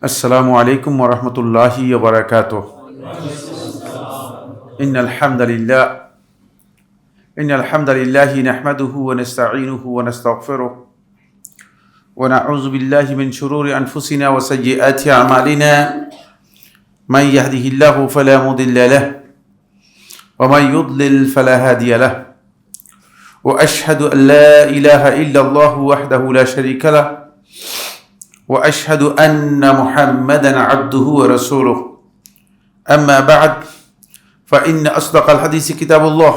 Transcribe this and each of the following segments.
السلام عليكم ورحمة الله وبركاته. إن الحمد لله نحمده ونستعينه ونستغفره ونعوذ بالله من شرور أنفسنا وسيئات أعمالنا. من يهده الله فلا مضل له ومن يضلل فلا هادي له وأشهد أن لا إله إلا الله وحده لا شريك له وأشهد أن محمدا عبده ورسوله. أما بعد فإن أصدق الحديث كتاب الله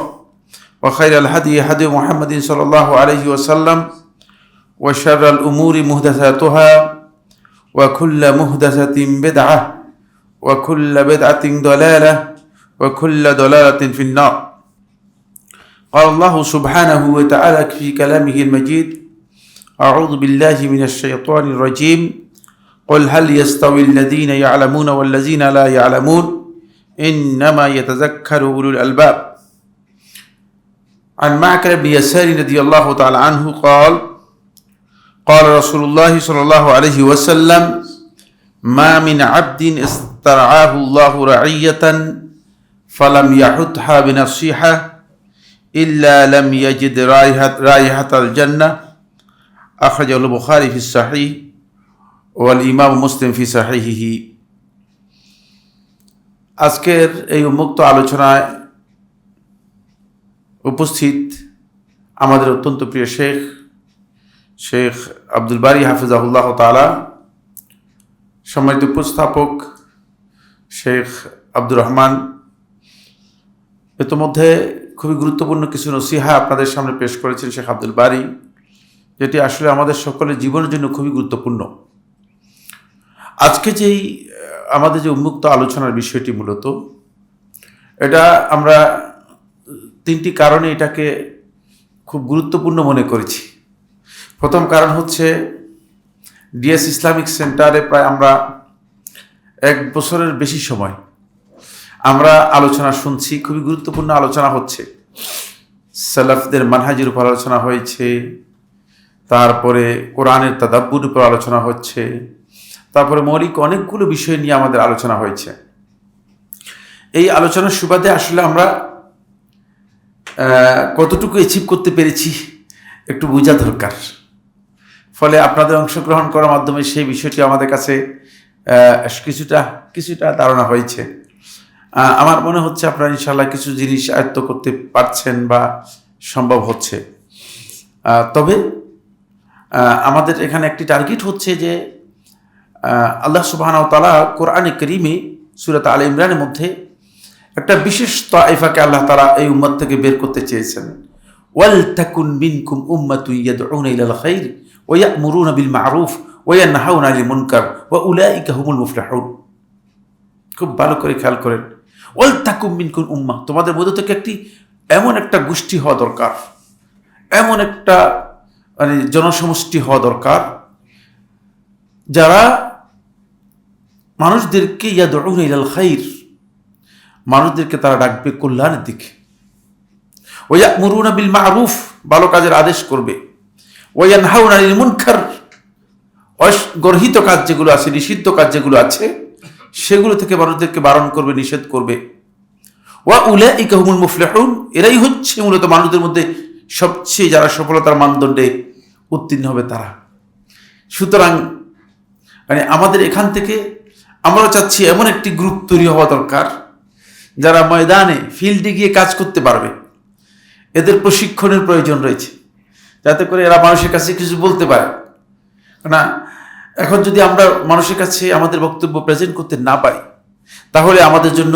وخير الهدي هدي محمد صلى الله عليه وسلم وشر الأمور محدثاتها وكل محدثة بدعة وكل بدعة ضلالة وكل ضلالة في النار. قال الله سبحانه وتعالى في كلامه المجيد: أعوذ بالله من الشيطان الرجيم قل هل يستوي الذين يعلمون والذين لا يعلمون إنما يتذكر أولو الألباب. عن معقل بن يسار رضي الله تعالى عنه قال: قال رسول الله صلى الله عليه وسلم: ما من عبد استرعاه الله رعية فلم يحطها بنصيحة إلا لم يجد رائحة الجنة. أخرجه البخاري في الصحيح والإمام মুসলিম في صحيحه. আজকের এই উন্মুক্ত আলোচনায় উপস্থিত আমাদের অত্যন্ত প্রিয় শেখ আব্দুল বারী হাফিজাহুল্লাহ তাআলা, সম্মানিত উপস্থাপক শেখ আব্দুর রহমান, ইতোমধ্যে খুবই গুরুত্বপূর্ণ কিছু নসিহা আপনাদের সামনে পেশ করেছেন শেখ আব্দুল বারী, যেটি আসলে আমাদের সকলের জীবনের জন্য খুবই গুরুত্বপূর্ণ। আজকে আমাদের যে উন্মুক্ত আলোচনার বিষয়টি মূলত এটা আমরা তিনটি কারণে এটাকে খুব গুরুত্বপূর্ণ মনে করেছি। প্রথম কারণ হচ্ছে ডিএস ইসলামিক সেন্টারে প্রায় আমরা 1 বছরের বেশি সময় আমরা আলোচনা শুনছি, খুবই গুরুত্বপূর্ণ আলোচনা হচ্ছে। সালাফদের মানহাজের উপর আলোচনা হয়েছে, তারপরে কোরআনের তাদাব্বুর উপর আলোচনা হচ্ছে, তারপরে মৌলিক অনেকগুলো বিষয় নিয়ে আমাদের আলোচনা হয়েছে। এই আলোচনার সুবাদে আসলে আমরা কতটুকু অ্যাচিভ করতে পেরেছি একটু বোঝা দরকার। ফলে আপনাদের অংশগ্রহণ করার মাধ্যমে সেই বিষয়টি আমাদের কাছে কিছুটা ধারণা হয়েছে। আমার মনে হচ্ছে আপনারা ইনশাআল্লাহ কিছু জিনিস আয়ত্ত করতে পারছেন বা সম্ভব হচ্ছে। তবে আমাদের এখানে একটি টার্গেট হচ্ছে যে আল্লাহ সুবহানাহু ওয়া তাআলা কোরআনে কারীমে সূরা আলে ইমরানের মধ্যে একটা বিশেষ তায়েফাকে আল্লাহ তাআলা এই উম্মত থেকে বের করতে চেয়েছেন। ওয়াল তাকুন মিনকুম উম্মাতুন ইয়াদউনা ইলাল খায়র ওয়া ইয়া'মুরুনা বিল মা'রুফ ওয়া ইয়ানহাউনা আনিল মুনকার ওয়া উলাইকা হুমুল মুফলিহুন। খুব ভালো করে খেয়াল করেন, ওয়াল তাকুন মিনকুম উম্মাহ, তোমাদের মধ্যে থেকে এমন একটা গোষ্ঠী হওয়া দরকার, এমন একটা জনসমষ্টি হওয়া দরকার যারা মানুষদেরকে ইয়াদউনা ইলাল খায়র, মানুষদেরকে তারা ডাকবে কল্যাণের দিকে। ওয়া ইয়া'মুরুনা বিল মা'রুফ, ভালো কাজের আদেশ করবে। ওয়া ইয়ানহাউনা আনিল মুনকার, গর্হিত কাজ যেগুলো আছে, নিষিদ্ধ কাজ যেগুলো আছে সেগুলো থেকে মানুষদেরকে বারণ করবে, নিষেধ করবে। ওয়া উলাইকা হুমুল মুফলিহুন, এরাই হচ্ছে মূলত মানুষদের মধ্যে সবচেয়ে যারা সফলতার মানদণ্ডে উত্তীর্ণ হবে তারা। সুতরাং আমাদের এখান থেকে আমরা চাচ্ছি এমন একটি গ্রুপ তৈরি হওয়া দরকার যারা ময়দানে ফিল্ডে গিয়ে কাজ করতে পারবে। এদের প্রশিক্ষণের প্রয়োজন রয়েছে যাতে করে এরা মানুষের কাছে কিছু বলতে পারে। না, এখন যদি আমরা মানুষের কাছে আমাদের বক্তব্য প্রেজেন্ট করতে না পারি তাহলে আমাদের জন্য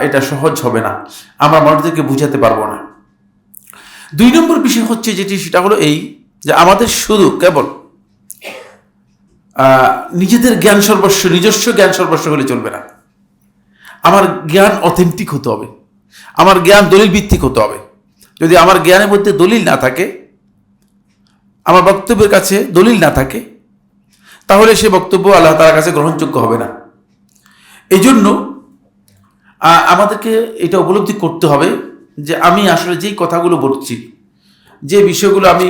এটা সহজ হবে না, আমরা মানুষদেরকে বুঝাতে পারবো না। 2 নম্বর বিষয় হচ্ছে সেটা হলো এই যে আমাদের শুধু কেবল নিজেদের জ্ঞান সর্বস্ব, নিজস্ব জ্ঞান সর্বস্ব হলে চলবে না। আমার জ্ঞান অথেন্টিক হতে হবে, আমার জ্ঞান দলিল ভিত্তিক হতে হবে। যদি আমার জ্ঞানের মধ্যে দলিল না থাকে, আমার বক্তব্যের কাছে দলিল না থাকে, তাহলে সে বক্তব্য আল্লাহ তাআলার কাছে গ্রহণযোগ্য হবে না। এই জন্য আমাদেরকে এটা উপলব্ধি করতে হবে যে আমি আসলে যেই কথাগুলো বলছি, যে বিষয়গুলো আমি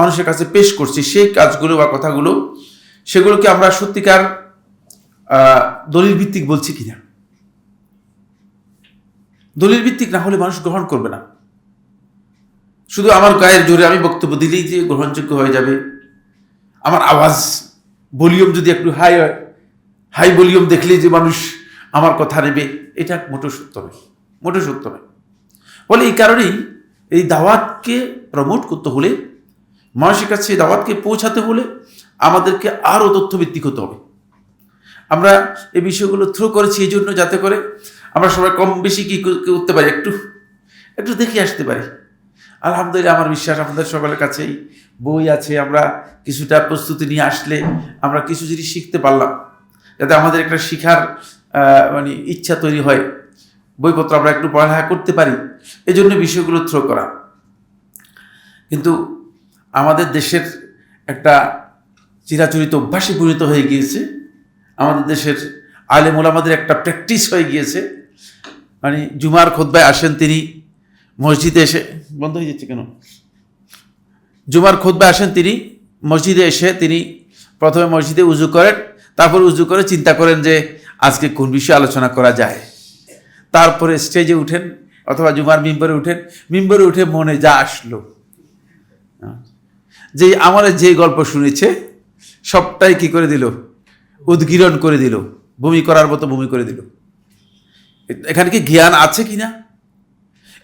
মানুষের কাছে পেশ করছি, সেই কাজগুলো বা কথাগুলো সেগুলোকে আমরা সত্যিকার দলিল ভিত্তিক বলছি কিনা। দলিল ভিত্তিক না হলে মানুষ গ্রহণ করবে না। শুধু আমার গায়ের জোরে আমি বক্তব্য দিলেই যে গ্রহণযোগ্য হয়ে যাবে, আমার আওয়াজ ভলিউম যদি একটু হাই হয়, হাই ভলিউম দেখলেই যে মানুষ আমার কথা নেবে, এটা মোটেও সত্য নয়, মোটেও সত্য নয়। বলে এই কারণেই এই দাওয়াতকে প্রমোট করতে হলে, মানুষের কাছে এই দাওয়াতকে পৌঁছাতে হলে আমাদেরকে আরও তথ্যভিত্তিক হতে হবে। আমরা এই বিষয়গুলো থ্রো করেছি এই জন্য যাতে করে আমরা সবাই কম বেশি কি করতে পারি, একটু দেখে আসতে পারি। আলহামদুলিল্লাহ, আমার বিশ্বাস আপনাদের সকলের কাছেই বই আছে, আমরা কিছুটা প্রস্তুতি নিয়ে আসলে আমরা কিছু জিনিস শিখতে পারলাম, যাতে আমাদের একটা শিখার মানে ইচ্ছা তৈরি হয়, বইপত্র আমরা একটু পড়ালেখা করতে পারি, এই জন্য বিষয়গুলো থ্রো করা। কিন্তু আমাদের দেশের একটা চিরাচরিত অভ্যাসে পরিণত হয়ে গিয়েছে, আমাদের দেশের আলেম ওলামাদের একটা প্র্যাকটিস হয়ে গিয়েছে, মানে জুমার খুতবায় আসেন তিনি, মসজিদে এসে বন্ধ হয়ে যাচ্ছে কেন, জুমার খুতবায় আসেন তিনি, মসজিদে এসে তিনি প্রথমে মসজিদে উজু করেন, তারপর উজু করে চিন্তা করেন যে আজকে কোন বিষয়ে আলোচনা করা যায়, তারপরে স্টেজে উঠেন অথবা জুমার মিম্বরে উঠেন, মিম্বরে উঠে মনে যা আসলো, যে আমার যে গল্প শুনেছে সবটাই কি করে দিল, উদ্গীরণ করে দিল, বমি করার মতো বমি করে দিল। এখানে কি জ্ঞান আছে কিনা,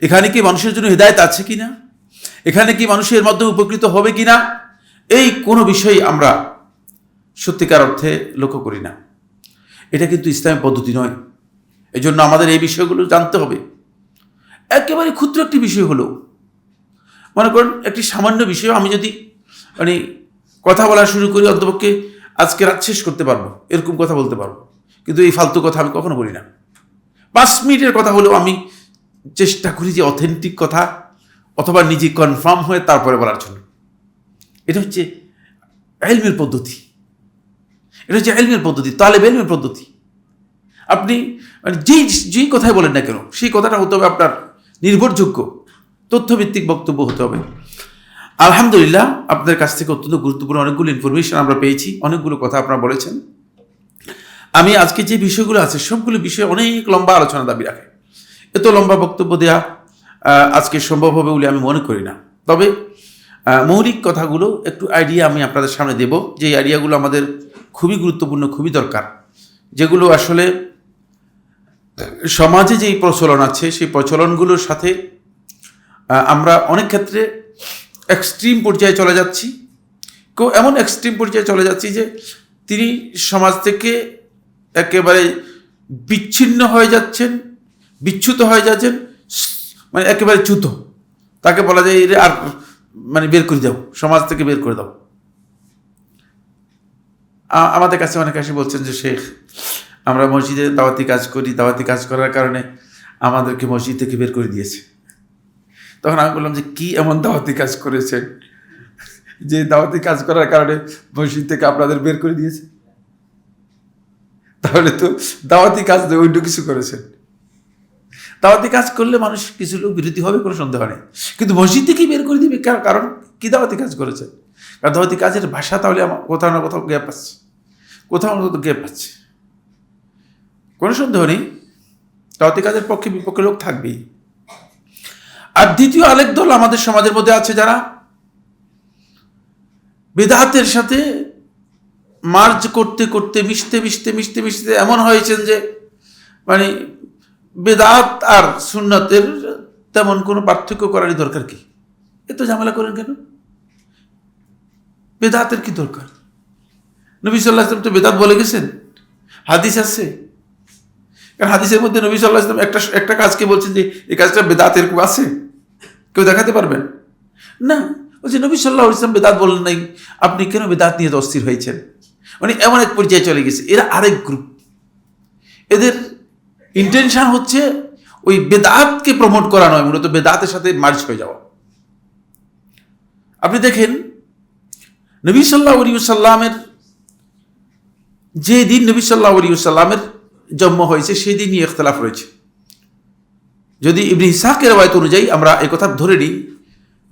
এখানে কি মানুষের জন্য হিদায়াত আছে কিনা, এখানে কি মানুষের মাধ্যমে উপকৃত হবে কিনা, এই কোনো বিষয় আমরা সত্যিকার অর্থে লক্ষ্য করি না। এটা কিন্তু ইসলামী পদ্ধতি নয়। এই জন্য আমাদের এই বিষয়গুলো জানতে হবে। একেবারে ক্ষুদ্র একটি বিষয় হলো, মনে করেন একটি সামান্য বিষয় আমি যদি মানে কথা বলা শুরু করি, অন্তপক্ষে আজকে রাত শেষ করতে পারবো, এরকম কথা বলতে পারবো, কিন্তু এই ফালতু কথা আমি কখনো বলি না। 5 মিনিটের কথা হলেও আমি চেষ্টা করি যে অথেন্টিক কথা অথবা নিজে কনফার্ম হয়ে তারপরে বলার জন্য। এটা হচ্ছে ইলমের পদ্ধতি, এটা হচ্ছে ইলমের পদ্ধতি, তালেব ইলমের পদ্ধতি। আপনি মানে যেই কথাই বলেন না কেন, সেই কথাটা হতে হবে আপনার নির্ভরযোগ্য, তথ্যভিত্তিক বক্তব্য হতে হবে। আলহামদুলিল্লাহ, আপনাদের কাছ থেকে অত্যন্ত গুরুত্বপূর্ণ অনেকগুলো ইনফরমেশন আমরা পেয়েছি, অনেকগুলো কথা আপনারা বলেছেন। আমি আজকে যে বিষয়গুলো আছে সবগুলো বিষয়ে অনেক লম্বা আলোচনা দাবি রাখে, এত লম্বা বক্তব্য দেওয়া আজকে সম্ভব হবে বলে আমি মনে করি না। তবে মৌলিক কথাগুলো একটু আইডিয়া আমি আপনাদের সামনে দেব, যে আইডিয়াগুলো আমাদের খুবই গুরুত্বপূর্ণ, খুবই দরকার, যেগুলো আসলে সমাজে যেই প্রচলন আছে সেই প্রচলনগুলোর সাথে আমরা অনেক ক্ষেত্রে এক্সট্রিম পর্যায়ে চলে যাচ্ছি। কেউ এমন এক্সট্রিম পর্যায়ে চলে যাচ্ছি যে তিনি সমাজ থেকে একেবারে বিচ্ছিন্ন হয়ে যাচ্ছেন, বিচ্যুত হয়ে যাচ্ছেন, মানে একেবারে চ্যুত। তাকে বলা যায় আর মানে বের করে দাও, সমাজ থেকে বের করে দাও। আমাদের কাছে অনেক এসে বলছেন যে শেখ, আমরা মসজিদে দাওয়াতি কাজ করি, দাওয়াতি কাজ করার কারণে আমাদেরকে মসজিদ থেকে বের করে দিয়েছে। তখন আমি বললাম যে কি এমন দাওয়াতি কাজ করেছেন যে দাওয়াতি কাজ করার কারণে মসজিদ থেকে আপনাদের বের করে দিয়েছে? তাহলে তো দাওয়াতি কাজ অন্য কিছু করেছেন। দাওয়াতি কাজ করলে মানুষ কিছু লোক বিরোধী হবে, কোনো সন্দেহ নেই, কিন্তু মসজিদ থেকেই বের করে দিবে কারণ কি দাওয়াতি কাজ করেছেন? কারণ দাওয়াতি কাজের ভাষা তাহলে আমার কোথাও না কোথাও গ্যাপ আছে, কোথাও না কোথাও গ্যাপ আছে, কোনো সন্দেহ নেই। দাওয়াতি কাজের পক্ষে বিপক্ষে লোক থাকবেই। আর দ্বিতীয় আরেক দল আমাদের সমাজের মধ্যে আছে, যারা বিদআতের সাথে মার্জ করতে করতে মিশতে মিশতে মিশতে মিশতে এমন হয়েছেন যে মানে বিদআত আর সুন্নতের তেমন কোনো পার্থক্য করারই দরকার কি? এত ঝামেলা করেন কেন? বিদআতের কি দরকার? নবী সাল্লাল্লাহু আলাইহি ওয়াসাল্লাম তো বিদআত বলে গেছেন, হাদিস আছে। কারণ হাদিসের মধ্যে নবী সাল্লাল্লাহু আলাইহি ওয়াসাল্লাম একটা কাজকে বলছেন যে এই কাজটা বিদআত, এরকম আছে? কেউ দেখাতে পারবেন না। বলছে নবী সাল্লাল্লাহু আলাইহি ওয়াসাল্লাম বিদআত বলেন নাই, আপনি কেন বিদআত নিয়ে অস্থির হয়েছেন? মানে এমন এক পর্যায়ে চলে গেছে। এরা আরেক গ্রুপ, এদের ইন্টেনশন হচ্ছে ওই বেদাতকে প্রমোট করা নয়, মূলত বেদাতের সাথে মার্জ হয়ে যাওয়া। আপনি দেখেন নবী সাল্লাল্লাহু আলাইহি ওয়াসাল্লামের যে দিন নবী সাল্লাল্লাহু আলাইহি ওয়াসাল্লামের জন্ম হয়েছে সেই দিন নিয়ে ইখতিলাফ রয়েছে। যদি ইবনে ইসহাকের রওয়ায়াত অনুযায়ী আমরা এই কথা ধরে নিই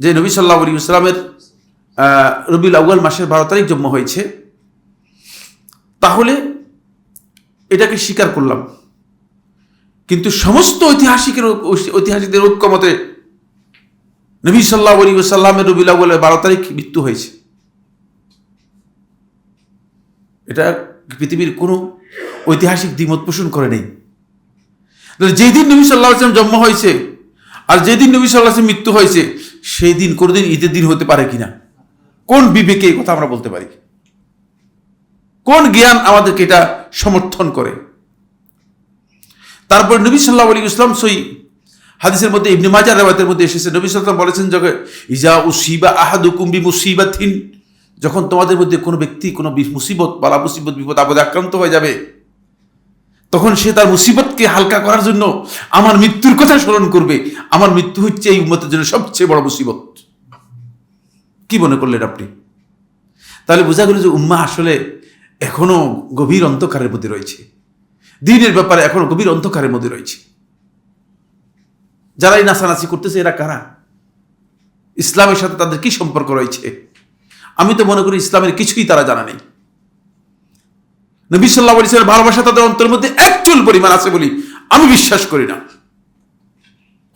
যে নবী সাল্লাল্লাহু আলাইহি ওয়াসাল্লামের রবিউল আউয়াল মাসের 12 তারিখ জন্ম হয়েছে, তাহলে এটাকে স্বীকার করলাম। কিন্তু সমস্ত ঐতিহাসিকদের ঐক্যমতে নবী সাল্লাল্লাহু আলাইহি ওয়াসাল্লামের রবিউল আউয়ালের 12 তারিখ মৃত্যু হয়েছে। এটা পৃথিবীর কোনো ঐতিহাসিক দ্বিমত পোষণ করে নেই। যেদিন নবী সাল্লাল্লাহু আলাইহি ওয়াসাল্লাম জন্ম হয়েছে আর যেদিন নবী সাল্লাল্লাহু আলাইহি ওয়াসাল্লাম মৃত্যু হয়েছে সেই দিন কোনোদিন ঈদের দিন হতে পারে কিনা? কোন বিবেকে এই কথা আমরা বলতে পারি? কোন জ্ঞান আমাদেরকে এটা সমর্থন করে? তারপর নবী সাল্লাল্লাহু আলাইহি ওয়াসাল্লাম সহিহ হাদিসের মধ্যে ইবনে মাজাহ riwayতের মধ্যে এসেছে, নবী সাল্লাল্লাহু আলাইহি ওয়াসাল্লাম বলেছেন, যখন ইজা উসিবা আহাদুকুম বিমুসিবাতিন, যখন তোমাদের মধ্যে কোনো ব্যক্তি কোনো মুসিবত, বালা মুসিবত, বিপদ আপদে আক্রান্ত হয়ে যাবে, তখন সে তার মুসিবতকে হালকা করার জন্য আমার মৃত্যুর কথা স্মরণ করবে। আমার মৃত্যু হচ্ছে এই উম্মতের জন্য সবচেয়ে বড় মুসিবত। কি মনে করলেন আপনি? তাহলে বোঝা গেল যে উম্মাহ আসলে এখনো গভীর অন্ধকারের মধ্যে রয়েছে, দ্বীনের ব্যাপারে এখনো গভীর অন্ধকারের মধ্যে রয়েছে। যারা এই নাচানাচি করতেছে এরা কারা? ইসলামের সাথে তাদের কি সম্পর্ক রয়েছে? আমি তো মনে করি ইসলামের কিছুই তারা জানা নেই। নবী সাল্লাল্লাহু আলাইহি ওয়াসাল্লামের ভালোবাসা তাদের অন্তরের মধ্যে এক চুল পরিমাণ আছে বলি আমি বিশ্বাস করি না,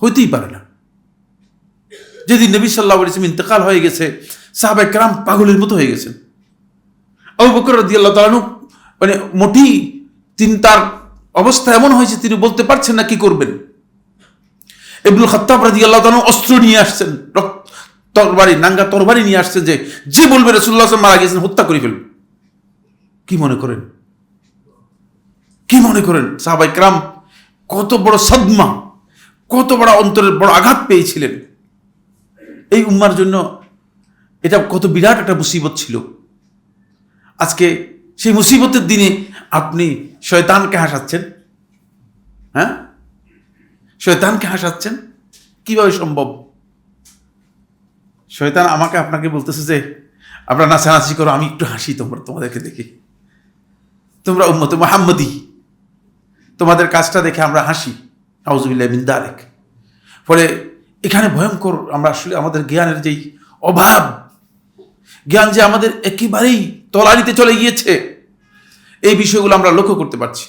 হইতেই পারে না। যেদিন নবী সাল্লাল্লাহু আলাইহি ওয়াসাল্লাম ইন্তেকাল হয়ে গেছে, সাহাবায়ে কেরাম পাগলের মতো হয়ে গেছেন। আবু বকর রাদিয়াল্লাহু তাআলা আনহু মানে মোটেই তিনি তার অবস্থা এমন হয়েছে তিনি বলতে পারছেন না কি করবেন। ইবনুল খাত্তাব রাদিয়াল্লাহু তাআলা অস্ত্র নিয়ে আসছেন, তরবারি, নাঙ্গা তরবারি নিয়ে আসছেন, যে বলবে রাসূলুল্লাহ সাল্লাল্লাহু আলাইহি ওয়াসাল্লাম মারা গেছেন হত্যা করে ফেলবে। কি মনে করেন? কি মনে করেন সাহাবায়ে কেরাম কত বড় সদমা, কত বড় অন্তরের বড় আঘাত পেয়েছিলেন? এই উম্মার জন্য এটা কত বিরাট একটা মুসিবত ছিল। আজকে সেই মুসিবতের দিনে আপনি শয়তানকে হাসাচ্ছেন। হ্যাঁ, শয়তানকে হাসাচ্ছেন, কিভাবে সম্ভব? শয়তান আমাকে আপনাকে বলতেছে যে আপনারা নাচানাচি করো, আমি একটু হাসি তোমাদেরকে দেখি, তোমরা উম্মতে মুহাম্মদী, তোমাদের কাজটা দেখে আমরা হাসি। আউযুবিল্লাহি মিন যালিক। ফলে এখানে ভয়ঙ্কর, আমরা আসলে আমাদের জ্ঞানের যেই অভাব, জ্ঞান যে আমাদের একেবারেই তলানিতে চলে গিয়েছে, এই বিষয়গুলো আমরা লক্ষ্য করতে পারছি।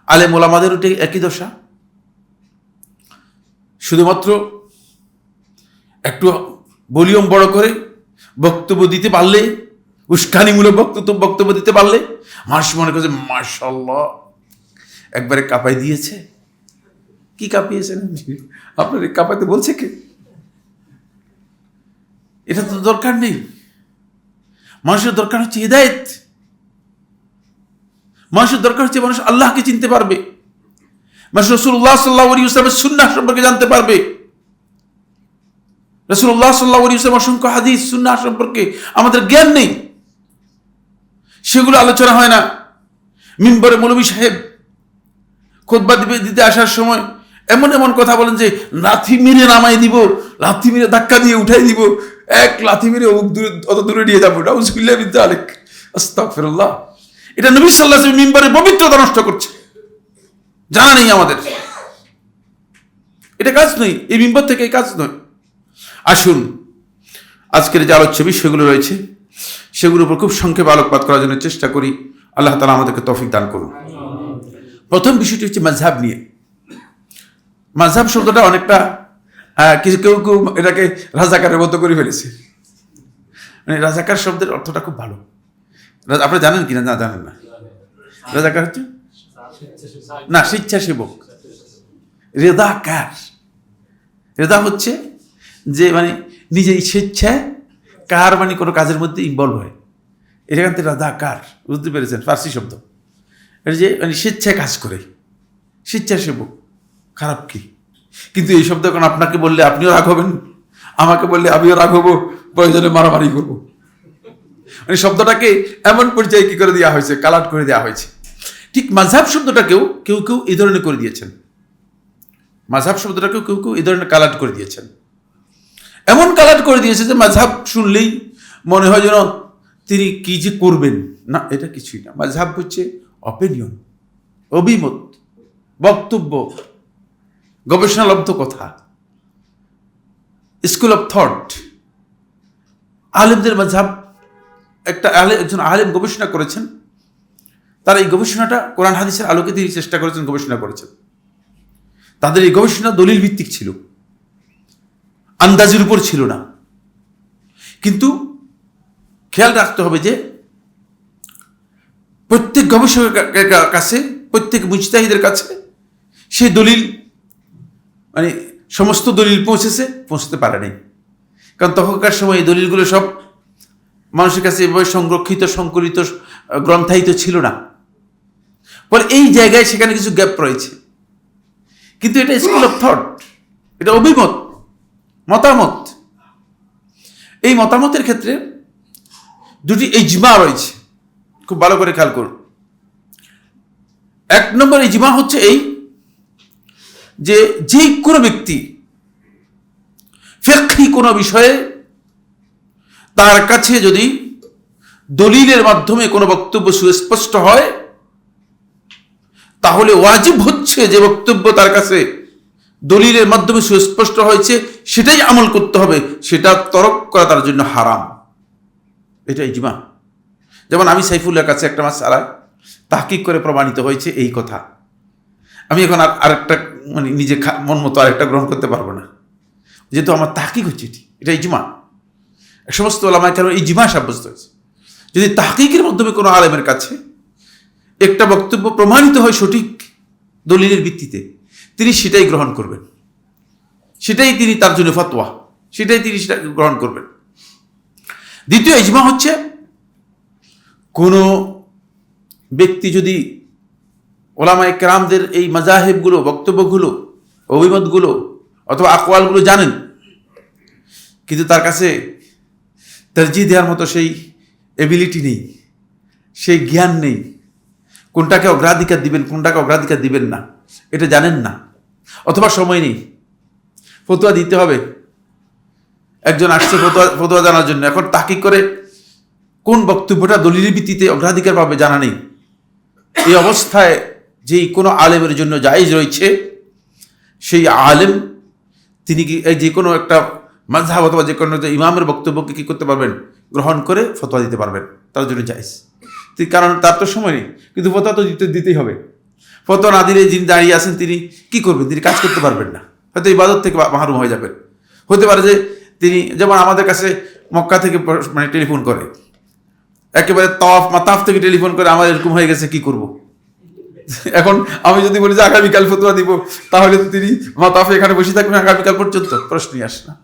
আলেম ওলামাদেরও একই দশা। শুধুমাত্র একটু ভলিউম বড় করে বক্তব্য দিতে পারলে, উস্কানিমূলক বক্তব্য দিতে পারলে মানুষ মনে করছে মাশাআল্লাহ একবারে কাঁপাই দিয়েছে। কি কাঁপিয়েছেন? আপনার কাঁপাইতে বলছে কে? এটা তো দরকার নেই। মানুষের দরকার হচ্ছে হিদায়াত। মানুষের দরকার হচ্ছে মানুষ আল্লাহকে চিনতে পারবে, মানুষ রাসূলুল্লাহ সাল্লাল্লাহু আলাইহি ওয়াসাল্লামের সুন্নাহ সম্পর্কে জানতে পারবে। রাসূলুল্লাহ সাল্লাল্লাহু আলাইহি ওয়াসাল্লামের অসংখ্য হাদিস সুন্নাহ সম্পর্কে আমাদের জ্ঞান নেই, সেগুলো আলোচনা হয় না। মিম্বরে মৌলভী সাহেব খুতবা দিতে আসার সময় এমন এমন কথা বলেন যে লাথি মেরে নামাই দিব, লাথি মেরে ধাক্কা দিয়ে উঠাই দিব, এক লাথি মেরে অত দূরে নিয়ে যাবো। নাউযুবিল্লাহি মিন যালিক, আস্তাগফিরুল্লাহ। এটা নবী সাল্লাল্লাহু আলাইহি ওয়াসাল্লাম মিম্বরের পবিত্রতা নষ্ট করছে, জানা নেই আমাদের। এটা কাজ নয়, এই মিম্বর থেকে এই কাজ নয়। আসুন আজকের যে আলোচ্য বিষয়গুলো রয়েছে সেগুলোর উপর খুব সংক্ষেপে আলোকপাত করার জন্য চেষ্টা করি। আল্লাহ তাআলা আমাদেরকে তৌফিক দান করুন। প্রথম বিষয়টি হচ্ছে মাযহাব নিয়ে। মাযহাব শব্দটা অনেকটা কেউ এটাকে রাজাকারের মতো করে ফেলেছে। মানে রাজাকার শব্দের অর্থটা খুব ভালো। আপনি জানেন কিনা? না, জানেন না। রাজাকার হচ্ছে না, স্বেচ্ছাসেবক। রেদাকার, রেদা হচ্ছে যে মানে নিজে স্বেচ্ছায় কার মানে কোনো কাজের মধ্যে ইনভলভ হয়, এখান থেকে রাজাকার, বুঝতে পেরেছেন? ফার্সি শব্দ। এটা যে মানে স্বেচ্ছায় কাজ করে, স্বেচ্ছাসেবক। খারাপ কি? কিন্তু এই শব্দ এখন আপনাকে বললে আপনিও রাগ হবেন, আমাকে বললে আমিও রাগ হবো, প্রয়োজনে মারামারি করবো। মানে শব্দটাকে এমন পর্যায়ে কি করে দেওয়া হয়েছে, কালাট করে দেওয়া হয়েছে। ঠিক মাযহাব শব্দটাকেও কেউ কেউ এই ধরনের করে দিয়েছেন। মাযহাব শব্দটাকেও কেউ কেউ এই ধরনের কালাট করে দিয়েছেন। এমন কালাট করে দিয়েছে যে মাযহাব শুনলেই মনে হয় যেন তিনি কি যে করবেন। না, এটা কিছুই না। মাযহাব হচ্ছে অপিনিয়ন, অভিমত, বক্তব্য, গবেষণালব্ধ কথা, স্কুল অফ থট। আলেমদের মাযহাব একজন আলেম গবেষণা করেছেন, তার এই গবেষণাটা কোরআন হাদিসের আলোকে তিনি চেষ্টা করেছেন, গবেষণা করেছেন। তাদের এই গবেষণা দলিল ভিত্তিক ছিল, আন্দাজের উপর ছিল না। কিন্তু খেয়াল রাখতে হবে যে প্রত্যেক গবেষকের কাছে, প্রত্যেক মুজতাহিদের কাছে সেই দলিল সমস্ত দলিল পৌঁছতে পারে নাই। কারণ তখনকার সময় এই দলিলগুলো সব মানুষের কাছে এভাবে সংরক্ষিত, সংকলিত, গ্রন্থায়িত ছিল না। ফলে এই জায়গায় সেখানে কিছু গ্যাপ রয়েছে। কিন্তু এটা স্কুল অফ থট, এটা অভিমত, মতামত। এই মতামতের ক্ষেত্রে দুটি ইজমা রয়েছে, খুব ভালো করে খেয়াল করুন। 1 নম্বর ইজমা হচ্ছে এই যে কোনো ব্যক্তি ফিকহি কোনো বিষয়ে তার কাছে যদি দলিলের মাধ্যমে কোনো বক্তব্য সুস্পষ্ট হয়, তাহলে ওয়াজিব হচ্ছে যে বক্তব্য তার কাছে দলিলের মাধ্যমে সুস্পষ্ট হয়েছে সেটাই আমল করতে হবে, সেটা তরক করা তার জন্য হারাম। এটা ইজমা। যেমন আমি সাইফুল্লাহর কাছে একটা মাসআলায় তাহকিক করে প্রমাণিত হয়েছে এই কথা, আমি এখন আরেকটা নিজে মন মতো আরেকটা গ্রহণ করতে পারবো না, যেহেতু আমার তাহকিক হচ্ছে এটা ইজমা। সমস্ত ওলামায়ে কেরাম ইজমা সাব্যস্ত হয়েছে। যদি তাহকিকের মাধ্যমে কোনো আলেমের কাছে একটা বক্তব্য প্রমাণিত হয় সঠিক দলিলের ভিত্তিতে, তিনি সেটাই গ্রহণ করবেন, সেটাই তিনি তার জন্য ফতোয়া, সেটাই তিনি সেটা গ্রহণ করবেন। দ্বিতীয় ইজমা হচ্ছে কোনো ব্যক্তি যদি ওলামায়ে কেরামদের এই মাযাহিবগুলো, বক্তব্যগুলো, অভিমতগুলো অথবা আকওয়ালগুলো জানেন, কিন্তু তার কাছে তারজিহ দেওয়ার মতো সেই এবিলিটি নেই, সেই জ্ঞান নেই, কোনটাকে অগ্রাধিকার দিবেন, কোনটাকে অগ্রাধিকার দিবেন না, এটা জানেন না, অথবা সময় নেই, ফতোয়া দিতে হবে। একজন আসছে ফতোয়া জানার জন্য, এখন তাহকিক করে কোন বক্তব্যটা দলিলের ভিত্তিতে অগ্রাধিকার পাবে জানা নেই। এই অবস্থায় যেই কোনো আলেমের জন্য জায়েজ রয়েছে, সেই আলেম তিনি কি যে কোনো একটা মাযহাব অথবা যে কোনো ইমামের বক্তব্যকে কি করতে পারবেন, গ্রহণ করে ফতোয়া দিতে পারবেন, তার জন্য জায়েজ। কারণ তার তো সময় নেই, কিন্তু ফতোয়া তো দিতেই হবে। ফতোয়া না দিলে যিনি দাঁড়িয়ে আছেন তিনি কি করবেন, তিনি কাজ করতে পারবেন না, হয়তো ইবাদত থেকে মাহরুম হয়ে যাবেন। হতে পারে যে তিনি, যেমন আমাদের কাছে মক্কা থেকে টেলিফোন করে, একেবারে মাতাফ থেকে টেলিফোন করে, আমার এরকম হয়ে গেছে, কি করব। এখন আমি যদি বলি যে আগামীকাল ফতোয়া দিব, তাহলে তো তিনি মাতাফে এখানে বসে থাকবেন আগামীকাল পর্যন্ত, প্রশ্নই আসে না।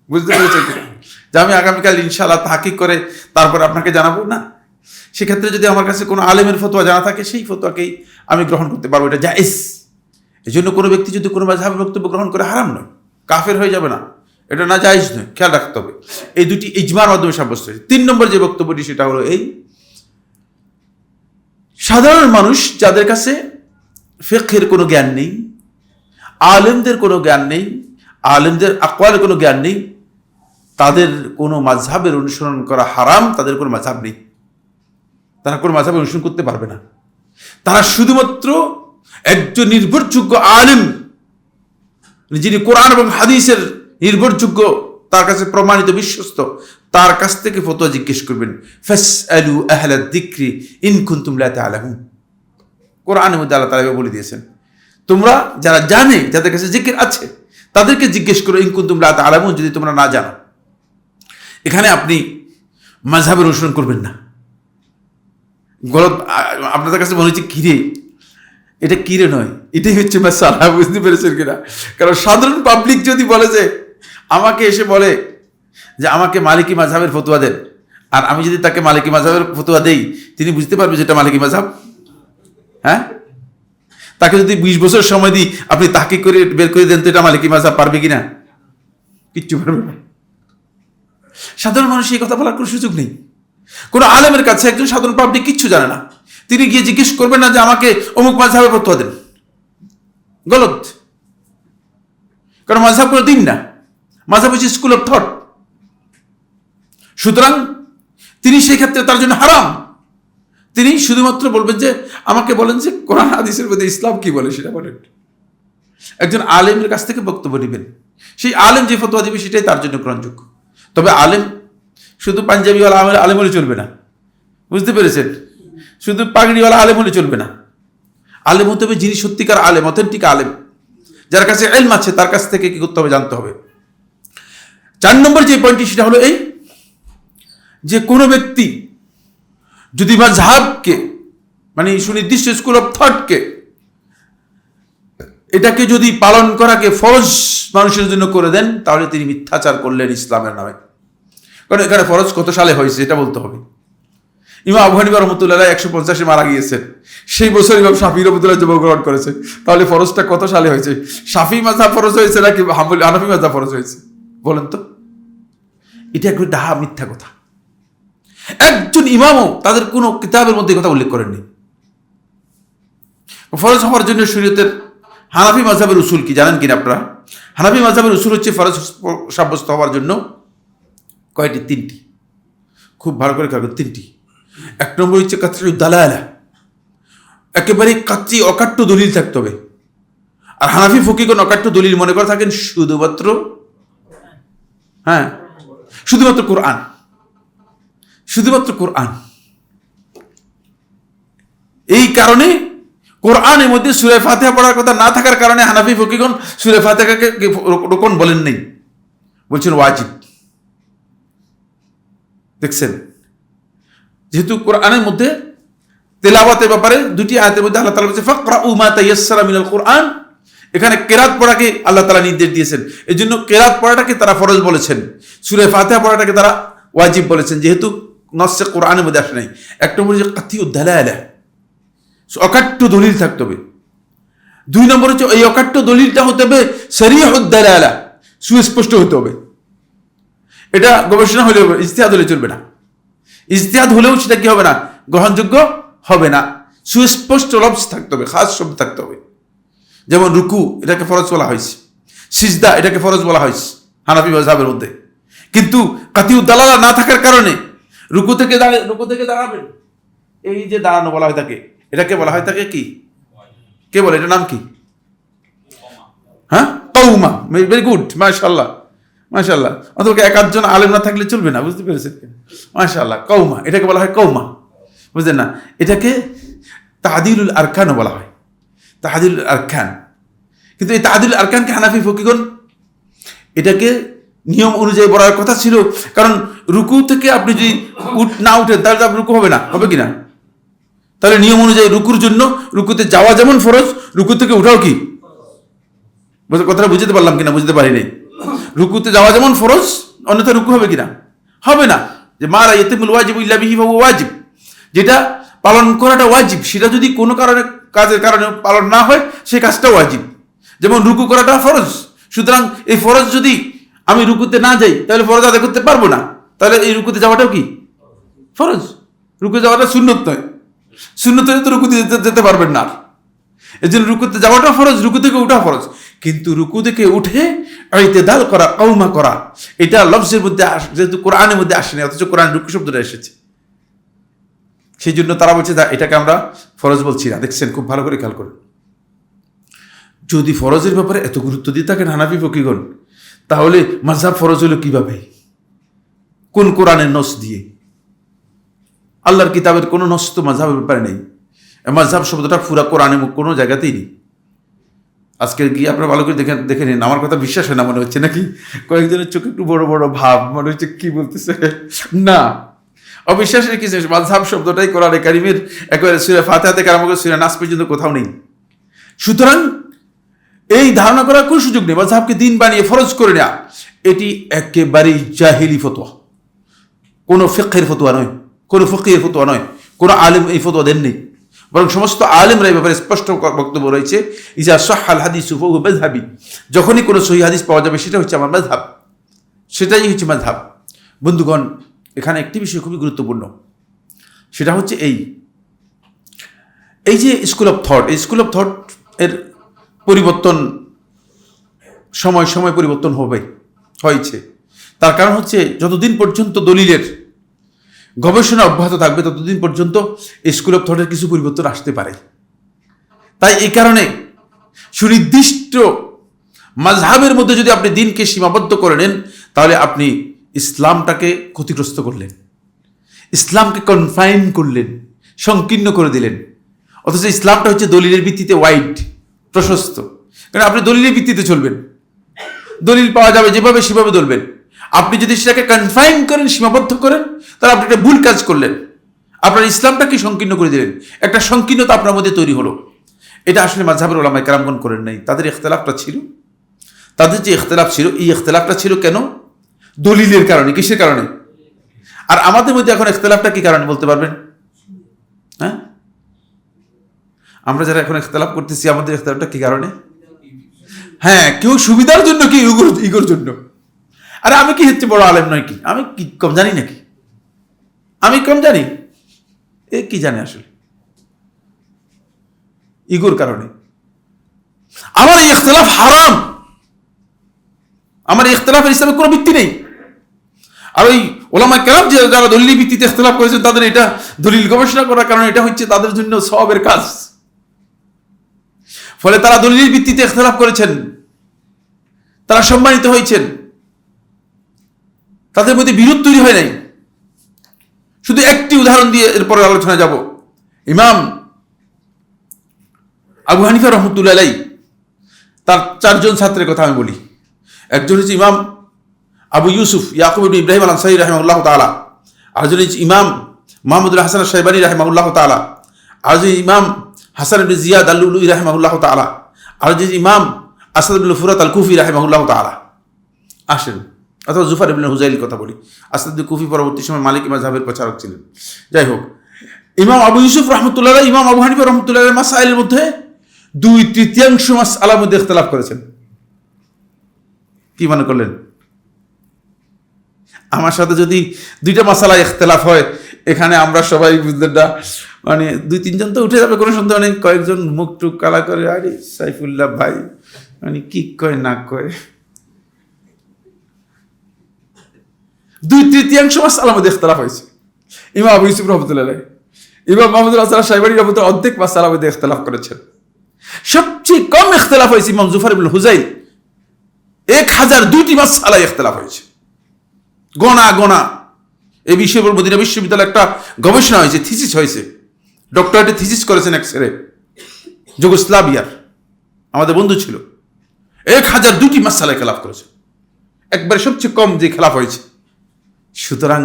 বুঝতে পেরেছেন যে আমি আগামীকাল ইনশাআল্লাহ তাহকিক করে তারপর আপনাকে জানাবো না। সেক্ষেত্রে যদি আমার কাছে কোনো আলেমের ফতোয়া জানা থাকে, সেই ফতোয়াকেই আমি গ্রহণ করতে পারবো, এটা জায়েজ। এই জন্য কোনো ব্যক্তি যদি কোনো মাযহাবের বক্তব্য গ্রহণ করে হারাম নয়, কাফের হয়ে যাবে না, এটা না জায়েজ নয়, খেয়াল রাখতে হবে। এই দুটি ইজমার মাধ্যমে সাব্যস্ত হয়েছে। 3 নম্বর যে বক্তব্যটি, সেটা হলো এই সাধারণ মানুষ যাদের কাছে ফিকহের কোনো জ্ঞান নেই, আলেমদের কোনো জ্ঞান নেই, আলেমদের আকওয়ালের কোনো জ্ঞান নেই, তাদের কোনো মাযহাবের অনুসরণ করা হারাম, তাদের কোনো মাযহাব নেই, তারা কোনো মাযহাবের অনুসরণ করতে পারবে না। তারা শুধুমাত্র একজন নির্ভরযোগ্য আলেম, যিনি কোরআন এবং হাদিসের নির্ভরযোগ্য, তার কাছে প্রমাণিত, বিশ্বস্ত, তার কাছ থেকে ফতোয়া জিজ্ঞেস করবেন। ফাসআলু আহলাদ যিকরি ইন কুনতুম লা তা'লামুন। কোরআনের মধ্যে আল্লাহ তাআলা বলে দিয়েছেন, তোমরা যারা জানে, যাদের কাছে জিকির আছে, তাদেরকে জিজ্ঞেস করো, ইন কুনতুম লা তা'লামুন, যদি তোমরা না জানো। এখানে আপনি মাযহাবের অনুসরণ করবেন না। গলত আপনাদের কাছে মনে হচ্ছে কিরে, এটা কিরে নয়, এটাই হচ্ছে মাসআলা। বুঝতে পেরেছেন কিনা? কারণ সাধারণ পাবলিক যদি বলে যে, আমাকে এসে বলে যে আমাকে মালিকি মাযহাবের ফতোয়া দেন, আর আমি যদি তাকে মালিকি মাযহাবের ফতোয়া দেই, তিনি বুঝতে পারবে যেটা মালিকি মাযহাব? হ্যাঁ, তাকে যদি 20 বছর সময় দিই, আপনি তাকে করে বের করে দেন, তো এটা মালিকি মাযহাব, পারবে কিনা? কিচ্ছু পারবে না। সাধারণ মানুষ এই কথা বলার কোনো সুযোগ নেই। কোনো আলেমের কাছে একজন সাধারণ পাবলিক কিচ্ছু জানে না, তিনি গিয়ে জিজ্ঞেস করবেন না যে আমাকে অমুক মাযহাবের ফতোয়া দেন, গলত। কারণ মাযহাব কোনো দিন না, মাযহাব হচ্ছে স্কুল অফ থট। সুতরাং তিনি সেই ক্ষেত্রে তার জন্য হারাম। তিনি শুধুমাত্র বলবেন যে আমাকে বলেন যে কোরআন হাদিসের মধ্যে ইসলাম কি বলে সেটা বলেন। একজন আলেমের কাছ থেকে বক্তব্য নেবেন, সেই আলেম যে ফতোয়া দিবে সেটাই তার জন্য গ্রহণযোগ্য। তবে আলেম শুধু পাঞ্জাবি আলেম হলে চলবে না, বুঝতে পেরেছেন? শুধু পাগড়িওয়ালা আলেম হলে চলবে না, আলেম হতে হবে যিনি সত্যিকার আলেম, অথেন্টিক আলেম, যার কাছে ইলম আছে, তার কাছ থেকে কি করতে হবে জানতে হবে। 4 নম্বর যে পয়েন্টটি সেটা হলো এই যে কোনো ব্যক্তি যদি মাযহাবকে মানে সুনির্দিষ্ট স্কুল অফ থটকে এটাকে যদি পালন করাকে ফরজ মানুষের জন্য করে দেন, তাহলে তিনি মিথ্যাচার করলেন ইসলামের নামে। কারণ এখানে ফরজ কত সালে হয়েছে এটা বলতে হবে। ইমাম আবু হানিফা রহমতুল্লাহ 150 মারা গিয়েছেন, সেই বছর ইমাম শাফি রহমতুল্লাহ জন্মগ্রহণ করেছে। তাহলে ফরজটা কত সালে হয়েছে? শাফি মাযহাব ফরজ হয়েছে নাকি হানাফি মাযহাব ফরজ হয়েছে বলেন তো? এটা একটু ডাহা মিথ্যা কথা। একজন ইমামও তাদের কোনো কিতাবের মধ্যে কথা উল্লেখ করেননি। ফরজ হওয়ার জন্য শরীয়তের হানাফি মাযহাবের উসুল কি জানেন কিনা আপনারা? হানাফি মাযহাবের উসুল হচ্ছে ফরজ সাব্যস্ত হওয়ার জন্য কয়টি? 3টি। খুব ভালো করে খেয়াল করুন, 3টি। 1 নম্বর হচ্ছে কাতঈউদ দালালা, একেবারে কাচ্চি অকাট্য দলিল থাকতে হবে। আর হানাফি ফকিহগণ অকাট্য দলিল মনে করে থাকেন শুধুমাত্র শুধুমাত্র কোরআন, শুধুমাত্র কোরআন। এই কারণে কোরআনের মধ্যে সূরা ফাতিহা পড়ার কথা না থাকার কারণে হানাফি ফকিহগণ সূরা ফাতিহাকে রোকন বলেন নাই, বলছেন ওয়াজিব। দেখছেন, যেহেতু কোরআনের মধ্যে তেলাওয়াতের ব্যাপারে 2টি আয়াতের মধ্যে আল্লাহ তাআলা বলেছে ফাকরাউ মা তায়াসসারা মিনাল কোরআন, এখানে কেরাত পড়াকে আল্লাহ তাআলা নির্দেশ দিয়েছেন। এই জন্য কেরাত পড়াটাকে তারা ফরজ বলেছেন, সূরা ফাতিহা পড়াটাকে তারা ওয়াজিব বলেছেন, যেহেতু নসে কোরআনের মধ্যে আসে নাই। 1 নম্বর হচ্ছে কাতঈউদ দালালা, অকাট্য দলিল থাকতে হবে। 2 নম্বর হচ্ছে এই অকাট্য দলিলটা হতে হবে সরিহুদ দালালা, সুস্পষ্ট হতে হবে। এটা গবেষণা হলে হবে, ইজতিহাদ হলে চলবে না। ইজতিহাদ হলেও সেটা কি হবে না? গ্রহণযোগ্য হবে না। সুস্পষ্ট লফজ থাকতে হবে, খাস শব্দ থাকতে হবে। যেমন রুকু, এটাকে ফরজ বলা হয়েছে, সিজদা এটাকে ফরজ বলা হয়েছে হানাফি মাযহাবের মধ্যে। কিন্তু কাতঈউদ দালালা না থাকার কারণে রুকু থেকে দাঁড়াবেন, এই যে দাঁড়ানো বলা হয় থাকে, এটাকে বলা হয় থাকে কি? কে বলে এটার নাম কি? কওমা। ভেরি গুড, মাশাআল্লাহ মাশাআল্লাহ। অথবা 1-8 আলেম না থাকলে চলবে না, বুঝতে পেরেছেন? মাশাআল্লাহ, কওমা, এটাকে বলা হয় কওমা, বুঝলেন না? এটাকে তা'দীলুল আরকানও বলা হয়, তা'দীলুল আরকান। কিন্তু এই তা'দীলুল আরকানকে হানাফি ফকিহগণ এটাকে নিয়ম অনুযায়ী বলার কথা ছিল, কারণ রুকু থেকে আপনি যদি না উঠেন তাহলে তো রুকু হবে না, হবে কিনা? তাহলে নিয়ম অনুযায়ী রুকুর জন্য রুকুতে যাওয়া যেমন ফরজ, রুকু থেকে উঠাও কি? কথাটা বুঝতে পারলাম কিনা? বুঝতে পারি নাই। রুকুতে যাওয়া যেমন ফরজ, অন্যথা রুকু হবে কিনা? হবে না। যে মা লা ইয়াতিমুল ওয়াজিবু ইল্লা বিহি ফাহুয়া ওয়াজিব, যেটা পালন করাটা ওয়াজিব, সেটা যদি কোনো কাজের কারণে পালন না হয় সেই কাজটা ওয়াজিব। যেমন রুকু করাটা ফরজ, সুতরাং এই ফরজ যদি আমি রুকুতে না যাই তাহলে ফরজ আদায় করতে পারবো না, তাহলে এই রুকুতে যাওয়াটাও কি ফরজ? রুকুতে যাওয়াটা সুন্নত নয়, সুন্নত হলে তো রুকুতে যেতে পারবেন না। এই জন্য রুকুতে যাওয়াটা ফরজ, রুকু থেকে উঠা ফরজ। কিন্তু রুকু থেকে উঠে ইতিদাল করা, কওমা করা, এটা লফজের মধ্যে যেহেতু কোরআনের মধ্যে আসেনি, অথচ কোরআন রুকু শব্দটা এসেছে, সেই জন্য তারা বলছে এটাকে আমরা ফরজ বলছি না। দেখছেন, খুব ভালো করে খেয়াল করুন। যদি ফরজের ব্যাপারে এত গুরুত্ব দিয়ে থাকেন হানাফি ফকিহগণ, তাহলে মাযহাব ফরজ হলো কিভাবে? কোন কোরআনের নস দিয়ে? আল্লাহর কিতাবের কোনো নস তো মাযহাবের ব্যাপারে নেই। মাযহাব শব্দটা পুরা কোরআনে কোনো জায়গাতেই নেই। আজকে গিয়ে আপনারা ভালো করে দেখে নিন, আমার কথা বিশ্বাস হয় না মনে হচ্ছে নাকি? কয়েকজনের চোখে একটু বড় বড় ভাব, মনে হচ্ছে কি বলতেছে না, অবিশ্বাসের কিছু। মাযহাব শব্দটাই কোরআনে কারীমের একেবারে সূরা ফাতিহা থেকে আরম্ভ করে সূরা নাস পর্যন্ত কোথাও নেই। সুতরাং এই ধারণা করার কোনো সুযোগ নেই মাযহাবকে দিন বানিয়ে ফরজ করে নেওয়া, এটি একেবারেই জাহিলি ফতোয়া, কোনো ফিকহের ফতোয়া নয়, কোনো ফকিহের ফতোয়া নয়, কোনো আলেম এই ফতোয়া দেননি। বরং সমস্ত আলেমরা এই ব্যাপারে স্পষ্ট বক্তব্য রয়েছে, ইজা সাহহাল হাদিসু ফাহুয়া মাযহাবি, যখনই কোনো সহিহ হাদিস পাওয়া যাবে সেটা হচ্ছে আমার মাযহাব, সেটাই হচ্ছে মাযহাব। বন্ধুগণ, এখানে একটি বিষয় খুবই গুরুত্বপূর্ণ, সেটা হচ্ছে এই যে স্কুল অফ থট, এই স্কুল অফ থট এর পরিবর্তন সময় সময় পরিবর্তন হয়েছে। তার কারণ হচ্ছে যতদিন পর্যন্ত দলিলের গবেষণা অব্যাহত থাকবে ততদিন পর্যন্ত স্কুল অফ থটের কিছু পরিবর্তন আসতে পারে। তাই এই কারণে সুনির্দিষ্ট মাযহাবের মধ্যে যদি আপনি দিনকে সীমাবদ্ধ করে নেন, তাহলে আপনি ইসলামটাকে ক্ষতিগ্রস্ত করলেন। ইসলামকে কনফাইন করলেন, সংকীর্ণ করে দিলেন। অথচ ইসলামটা হচ্ছে দলিলের ভিত্তিতে ওয়াইড, প্রশস্ত। কারণ আপনি দলিলের ভিত্তিতে চলবেন, দলিল পাওয়া যাবে যেভাবে সেভাবে চলবেন। আপনি যদি সেটাকে কনফাইন করেন, সীমাবদ্ধ করেন, তাহলে আপনি একটা ভুল কাজ করলেন। আপনার ইসলামটাকে সংকীর্ণ করে দিলেন, একটা সংকীর্ণতা আপনার মধ্যে তৈরি হলো। এটা আসলে মাযহাবের উলামায়ে কেরামগণ করেন নাই। তাদের ইখতিলাফটা ছিল, তাদের যে ইখতিলাফ ছিল, এই ইখতিলাফটা ছিল কেন? দলিলের কারণে। কিসের কারণে? আর আমাদের মধ্যে এখন ইখতিলাফটা কি কারণে বলতে পারবেন? হ্যাঁ, আমরা যারা এখন ইখতিলাফ করতেছি, আমাদের ইখতিলাফটা কি কারণে? হ্যাঁ, কেউ সুবিধার জন্য, কি ইগোর জন্য। আরে আমি কি হচ্ছে বড় আলেম নয় কি? আমি কি কম জানি নাকি? আমি কম জানি? এ কি জানে আসলে? ইগোর কারণে। আমার এই ইখতিলাফ হারাম, আমার ইখতিলাফের ইসলামে কোনো ভিত্তি নেই। আর ওই ওলামায়ে কেরাম যারা দলিল ভিত্তিতে ইখতিলাফ করেছেন, তাদের এটা দলিল গবেষণা করার কারণে এটা হচ্ছে তাদের জন্য সওয়াবের কাজ। ফলে তারা দলিলের ভিত্তিতে ইখতিলাফ করেছেন, তারা সম্মানিত হয়েছেন, তাদের মধ্যে বিরোধ তৈরি হয় নাই। শুধু একটি উদাহরণ দিয়ে এরপরে আলোচনা যাব। ইমাম আবু হানিফা রহমতুল্লাহ আলাইহি, তার 4 জন ছাত্রের কথা আমি বলি। একজন হচ্ছে ইমাম আবু ইউসুফ ইয়াকুব ইবনে ইব্রাহিম আল আনসারী রাহিমাহুল্লাহ তাআলা, আরেকজন হচ্ছে ইমাম মুহাম্মদুল হাসান আশ-শাইবানী রাহিমাহুল্লাহ তাআলা, আরেকজন ইমাম হাসান ইবনে জিয়াদ আল-লুলুই রাহিমাহুল্লাহ তাআলা, আরেকজন ইমাম আসাদ ইবনে ফুরাত আল-কুফি রাহিমাহুল্লাহ তাআলা। আসেন, অথবা জুফার ইবনে হুজাইল কথা বলি। আসাদ ইবনে কুফি পরবর্তী সময় মালিকি মাযহাবের প্রচারক ছিলেন। যাই হোক, ইমাম আবু ইউসুফ রাহমাতুল্লাহ আলাইহি, ইমাম আবু হানিফা রাহমাতুল্লাহ আলাইহি মাসাইলের মধ্যে 2/3 মাসআলার মধ্যে ইখতিলাফ করেছেন। কি মনে করলেন? আমার সাথে যদি 2টা মাসালা ইখতিলাফ হয়, এখানে আমরা সবাই বুঝলেন না, মানে 2-3 জন তো উঠে যাবে, কোনো সন্দেহ নেই। কয়েকজন মুখ টুক কালা করে, আরে সাইফুল্লাহ ভাই মানে কি কয় না কয়। 2/3 মাসআলার মধ্যে ইখতিলাফ হয়েছে। ইমাম আবু ইউসুফ রাহমাতুল্লাহ আলাইহি, ইমাম মুহাম্মদুল হাসান আশ-শাইবানী রাহমাতুল্লাহ অর্ধেক মাসআলার মধ্যে ইখতিলাফ করেছেন। সবচেয়ে কম ইখতিলাফ হয়েছে ইমাম জুফার ইবনে হুজাইল, 1002টি মাসআলায় ইখতিলাফ হয়েছে। গোনা এই বিষয়ের উপর মদিনা বিশ্ববিদ্যালয়ে একটা গবেষণা হয়েছে, থিসিস হয়েছে, ডক্টরেটের থিসিস করেছেন এক ছেলে, যুগোস্লাভিয়ার আমাদের বন্ধু ছিল। 1002টি মাসআলায় খেলাফ করেছে, একবারে সবচেয়ে কম যে খেলাফ হয়েছে। সুতরাং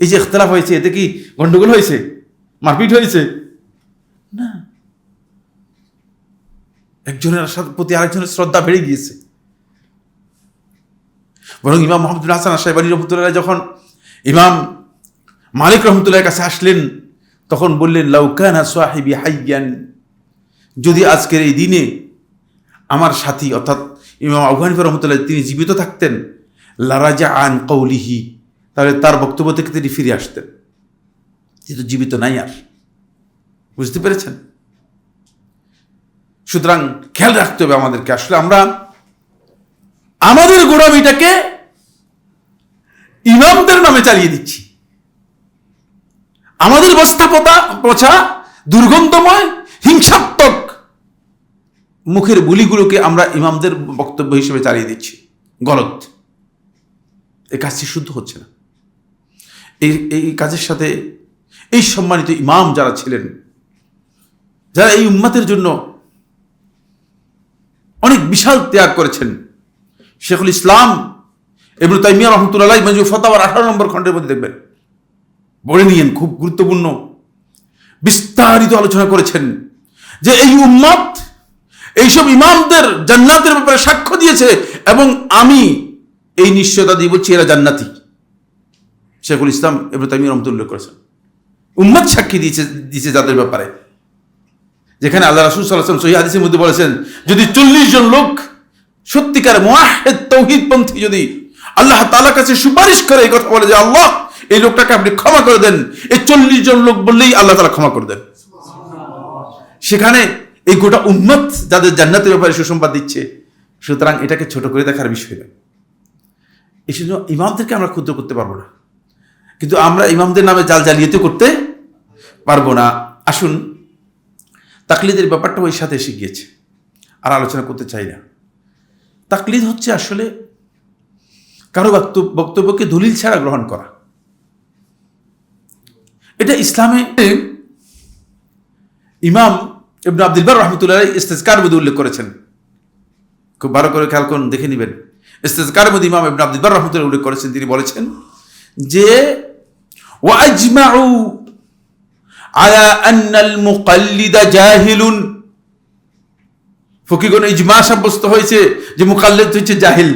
এই যে ইখতিলাফ হয়েছে, এতে কি গন্ডগোল হয়েছে, মারপিট হয়েছে? না, একজনের প্রতি আরেকজনের শ্রদ্ধা বেড়ে গিয়েছে। বরং ইমাম মুহাম্মদুল হাসান আশ-শাইবানী রহমতুল্লাহ যখন ইমাম মালিক রহমতুল্লাহর কাছে আসলেন, তখন বললেন, লাউ কানা সাহিবি হাইয়ান, যদি আজকের এই দিনে আমার সাথী অর্থাৎ ইমাম আবু হানিফা রহমতুল্লাহ তিনি জীবিত থাকতেন, লারাজা আন কওলিহি, তাহলে তার বক্তব্য থেকে তিনি ফিরে আসতেন। যেহেতু জীবিত নাই আর। বুঝতে পেরেছেন? সুতরাং খেয়াল রাখতে হবে আমাদেরকে। আসলে আমরা আমাদের গোড়ামিটাকে ইমামদের নামে চালিয়ে দিচ্ছি। আমাদের বস্তা পচা দুর্গন্ধময় হিংসাত্মক মুখের বুলিগুলোকে আমরা ইমামদের বক্তব্য হিসেবে চালিয়ে দিচ্ছি। গলত। এই কাজটি শুদ্ধ হচ্ছে না। এই কাজের সাথে এই সম্মানিত ইমাম যারা ছিলেন, যারা এই উম্মতের জন্য অনেক বিশাল ত্যাগ করেছেন, শেখুল ইসলাম ইবনে তাইমিয়া রাহমাতুল্লাহ আলাইহি মাজমু ফাতাওয়ার 18 নম্বর খণ্ডের মধ্যে দেখবেন, পড়ে নিয়েন, খুব গুরুত্বপূর্ণ বিস্তারিত আলোচনা করেছেন যে এই উম্মত এইসব ইমামদের জান্নাতের ব্যাপারে সাক্ষ্য দিয়েছে, এবং আমি এই নিশ্চয়তা দিয়ে বলছি এরা জান্নাতি। শেখুল ইসলাম ইবনে তাইমিয়া রাহমাতুল্লাহ করেছেন, উম্মত সাক্ষী দিয়েছে যাদের ব্যাপারে, যেখানে আল্লাহ রাসূল সাল্লাল্লাহু আলাইহি ওয়াসাল্লাম সহিহ হাদিসের মধ্যে বলেছেন, যদি 40 জন লোক সত্যিকার মুওয়াহহিদ তাওহীদপন্থী যদি আল্লাহ তাআলার কাছে সুপারিশ করে এই কথা বলে যে আল্লাহ এই লোকটাকে আপনি ক্ষমা করে দেন, এই 40 জন লোক বললেই আল্লাহ তাআলা ক্ষমা করে দেন। সেখানে এই গোটা উম্মত যাদের জান্নাতের ব্যাপারে সুসংবাদ দিচ্ছে। সুতরাং এটাকে ছোট করে দেখার বিষয় না। এই জন্য ইমামদেরকে আমরা ক্ষুদ্র করতে পারবো না, কিন্তু আমরা ইমামদের নামে জালিয়াতি করতে পারবো না। আসুন, তাকলিদের ব্যাপারটা ওই সাথে এসে গিয়েছে, আর আলোচনা করতে চাই না। তাকলিদ হচ্ছে আসলে কারো বক্তব্যকে দলিল ছাড়া গ্রহণ করা। এটা ইসলামে ইমাম ইবনে আব্দুল বার রাহমাতুল্লাহ আলাইহি ইস্তিজকার মধ্যে উল্লেখ করেছেন। খুব ভালো করে খেয়াল করুন, দেখে নেবেন। ইস্তিজকার মধ্যে ইমাম ইবনে আব্দুল বার রাহমাতুল্লাহ উল্লেখ করেছেন, তিনি বলেছেন যে ওয়া আজমাউ আলা আন্নাল মুকাল্লিদা জাহিলুন, ফকিহগণ ইজমা সাব্যস্ত হয়েছে যে মুকাল্লিদ হচ্ছে জাহিল।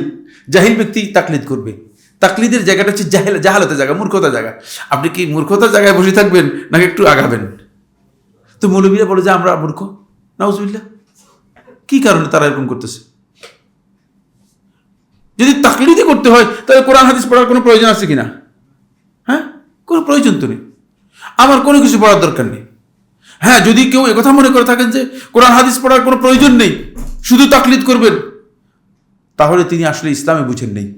জাহিল ব্যক্তি তাকলিদ করবে। তাকলিদের জায়গাটা হচ্ছে জাহালাতের জায়গা, মূর্খতার জায়গা। আপনি কি মূর্খতার জায়গায় বসে থাকবেন নাকি একটু আগাবেন? তো মৌলবীরা বলে যে আমরা মূর্খ, নাউজুবিল্লাহ। কি কারণে তারা এরকম করতেছে? যদি তাকলিদই করতে হয় তাহলে কোরআন হাদিস পড়ার কোনো প্রয়োজন আছে কিনা? হ্যাঁ, কোনো প্রয়োজন তো নেই, আমার কোনো কিছু পড়ার দরকার নেই। হ্যাঁ, যদি কেউ একথা মনে করে থাকেন যে কোরআন হাদিস পড়ার কোনো প্রয়োজন নেই, শুধু তাকলিদ করবেন, তাহলে তিনি আসলে ইসলামে বুঝেন নেই,